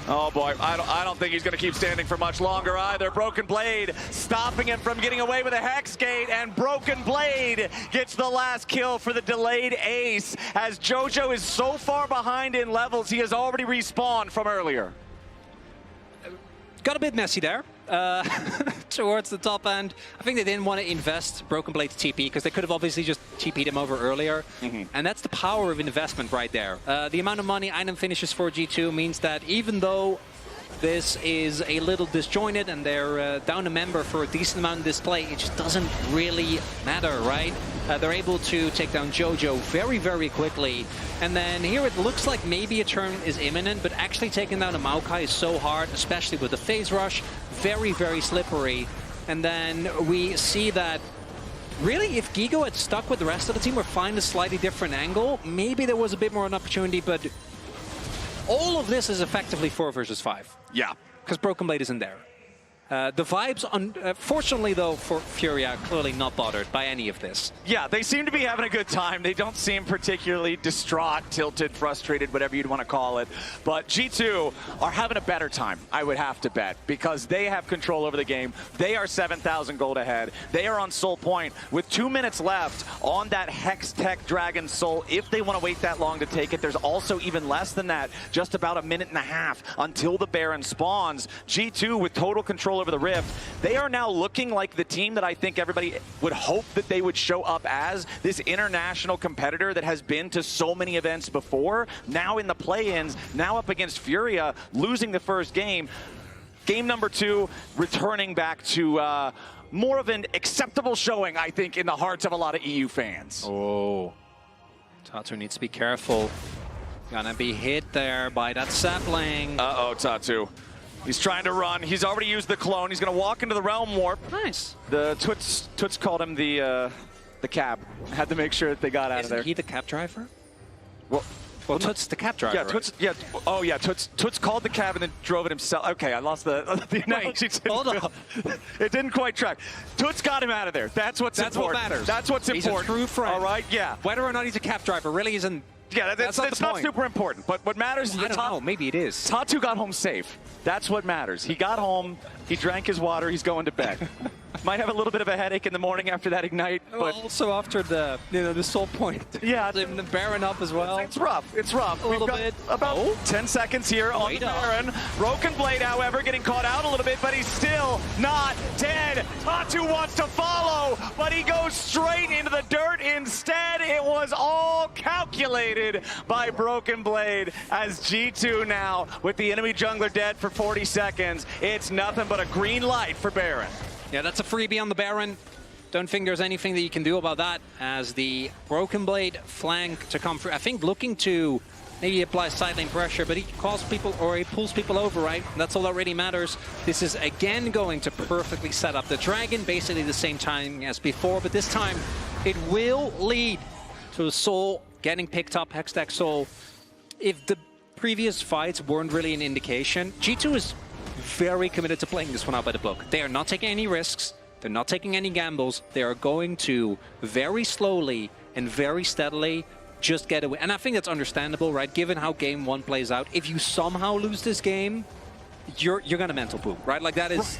[SPEAKER 1] Oh boy, I don't think he's going to keep standing for much longer either. Broken Blade stopping him from getting away with a Hex Gate, and Broken Blade gets the last kill for the delayed ace as JoJo is so far behind in levels he has already respawned from earlier.
[SPEAKER 2] Got a bit messy there towards the top end. I think they didn't want to invest Broken Blade's TP because they could have obviously just TP'd him over earlier. And that's the power of investment right there. The amount of money item finishes for G2 means that even though this is a little disjointed and they're down a member for a decent amount of this play, it just doesn't really matter, right? They're able to take down JoJo very, very quickly. And then here it looks like maybe a turn is imminent, but actually taking down a Maokai is so hard, especially with the phase rush. Very, very slippery. And then we see that really, if Gigo had stuck with the rest of the team or find a slightly different angle, maybe there was a bit more of an opportunity, but all of this is effectively 4 versus 5.
[SPEAKER 1] Yeah.
[SPEAKER 2] Because Broken Blade isn't there. The vibes, fortunately though, for FURIA, clearly not bothered by any of this.
[SPEAKER 1] Yeah, they seem to be having a good time. They don't seem particularly distraught, tilted, frustrated, whatever you'd want to call it. But G2 are having a better time, I would have to bet, because they have control over the game. They are 7,000 gold ahead. They are on Soul Point with 2 minutes left on that Hextech Dragon Soul. If they want to wait that long to take it, there's also even less than that, just about a minute and a half until the Baron spawns. G2 with total control over the Rift. They are now looking like the team that I think everybody would hope that they would show up as, this international competitor that has been to so many events before, now in the play-ins, now up against FURIA, losing the first game. Game number 2, returning back to more of an acceptable showing, I think, in the hearts of a lot of EU fans.
[SPEAKER 2] Oh, Tatu needs to be careful. Gonna be hit there by that sapling.
[SPEAKER 1] Uh-oh, Tatu. He's trying to run. He's already used the clone. He's going to walk into the Realm Warp.
[SPEAKER 2] Nice.
[SPEAKER 1] The Toots called him the cab. Had to make sure that they got out of there.
[SPEAKER 2] Isn't he the cab driver?
[SPEAKER 1] Well,
[SPEAKER 2] Toots the cab driver.
[SPEAKER 1] Yeah, Toots.
[SPEAKER 2] Right?
[SPEAKER 1] Yeah. Oh, yeah. Toots called the cab and then drove it himself. Okay, I lost the analogy.
[SPEAKER 2] Hold up.
[SPEAKER 1] It didn't quite track. Toots got him out of there. That's what's important.
[SPEAKER 2] What matters.
[SPEAKER 1] That's what's important.
[SPEAKER 2] He's a true friend.
[SPEAKER 1] All right. Yeah.
[SPEAKER 2] Whether or not he's a cab driver really isn't.
[SPEAKER 1] Yeah, that's not super important. But what matters is
[SPEAKER 2] I don't know. Maybe it is.
[SPEAKER 1] Tatu got home safe. That's what matters. He got home. He drank his water. He's going to bed. Might have a little bit of a headache in the morning after that Ignite. But
[SPEAKER 2] also after the soul point.
[SPEAKER 1] Yeah.
[SPEAKER 2] The Baron up as well.
[SPEAKER 1] It's rough. It's rough.
[SPEAKER 2] A little bit.
[SPEAKER 1] About 10 seconds here on the Baron. Broken Blade, however, getting caught out a little bit, but he's still not dead. Tatu wants to follow, but he goes straight into the dirt instead. It was all calculated by Broken Blade as G2 now, with the enemy jungler dead for 40 seconds, it's nothing but a green light for Baron.
[SPEAKER 2] Yeah, that's a freebie on the Baron. Don't think there's anything that you can do about that as the Broken Blade flank to come through. I think looking to maybe apply side lane pressure, but he calls people or he pulls people over, right? That's all that really matters. This is again going to perfectly set up the Dragon, basically the same time as before, but this time it will lead to the Soul getting picked up, Hextech Soul. If the previous fights weren't really an indication, G2 is very committed to playing this one out by the book. They are not taking any risks. They're not taking any gambles. They are going to very slowly and very steadily just get away. And I think that's understandable, right? Given how game one plays out. If you somehow lose this game, you're gonna mental poop, right? Like that is...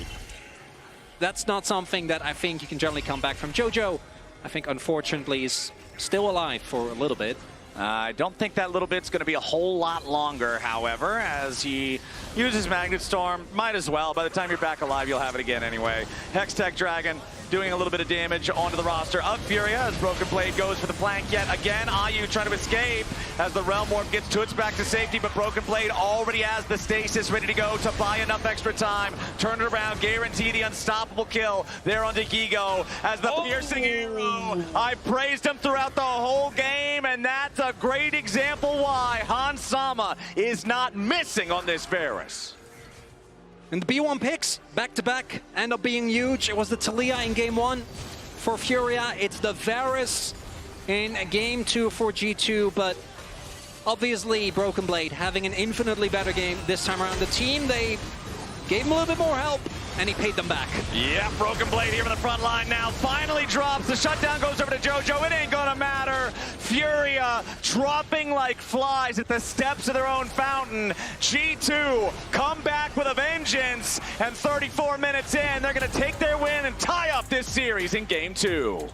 [SPEAKER 2] That's not something that I think you can generally come back from. Jojo, I think unfortunately is still alive for a little bit.
[SPEAKER 1] I don't think that little bit's going to be a whole lot longer, however, as he uses Magnet Storm. Might as well. By the time you're back alive, you'll have it again anyway. Hextech Dragon doing a little bit of damage onto the roster of Furia as Broken Blade goes for the flank yet again. Ayu trying to escape as the Realm Warp gets Toots back to safety, but Broken Blade already has the stasis ready to go to buy enough extra time. Turn it around, guarantee the unstoppable kill there onto Gigo as the piercing arrow. I praised him throughout the whole game, and that's a great example why Hans Sama is not missing on this Varus.
[SPEAKER 2] And the B1 picks, back-to-back, end up being huge. It was the Taliyah in game one for Furia. It's the Varus in game two for G2, but obviously Broken Blade having an infinitely better game this time around. The team, they gave him a little bit more help, and he paid them back.
[SPEAKER 1] Yeah, Broken Blade here in the front line now. Finally drops. The shutdown goes over to Jojo. It ain't gonna matter. Furia dropping like flies at the steps of their own fountain. G2 come back with a vengeance. And 34 minutes in, they're gonna take their win and tie up this series in game two.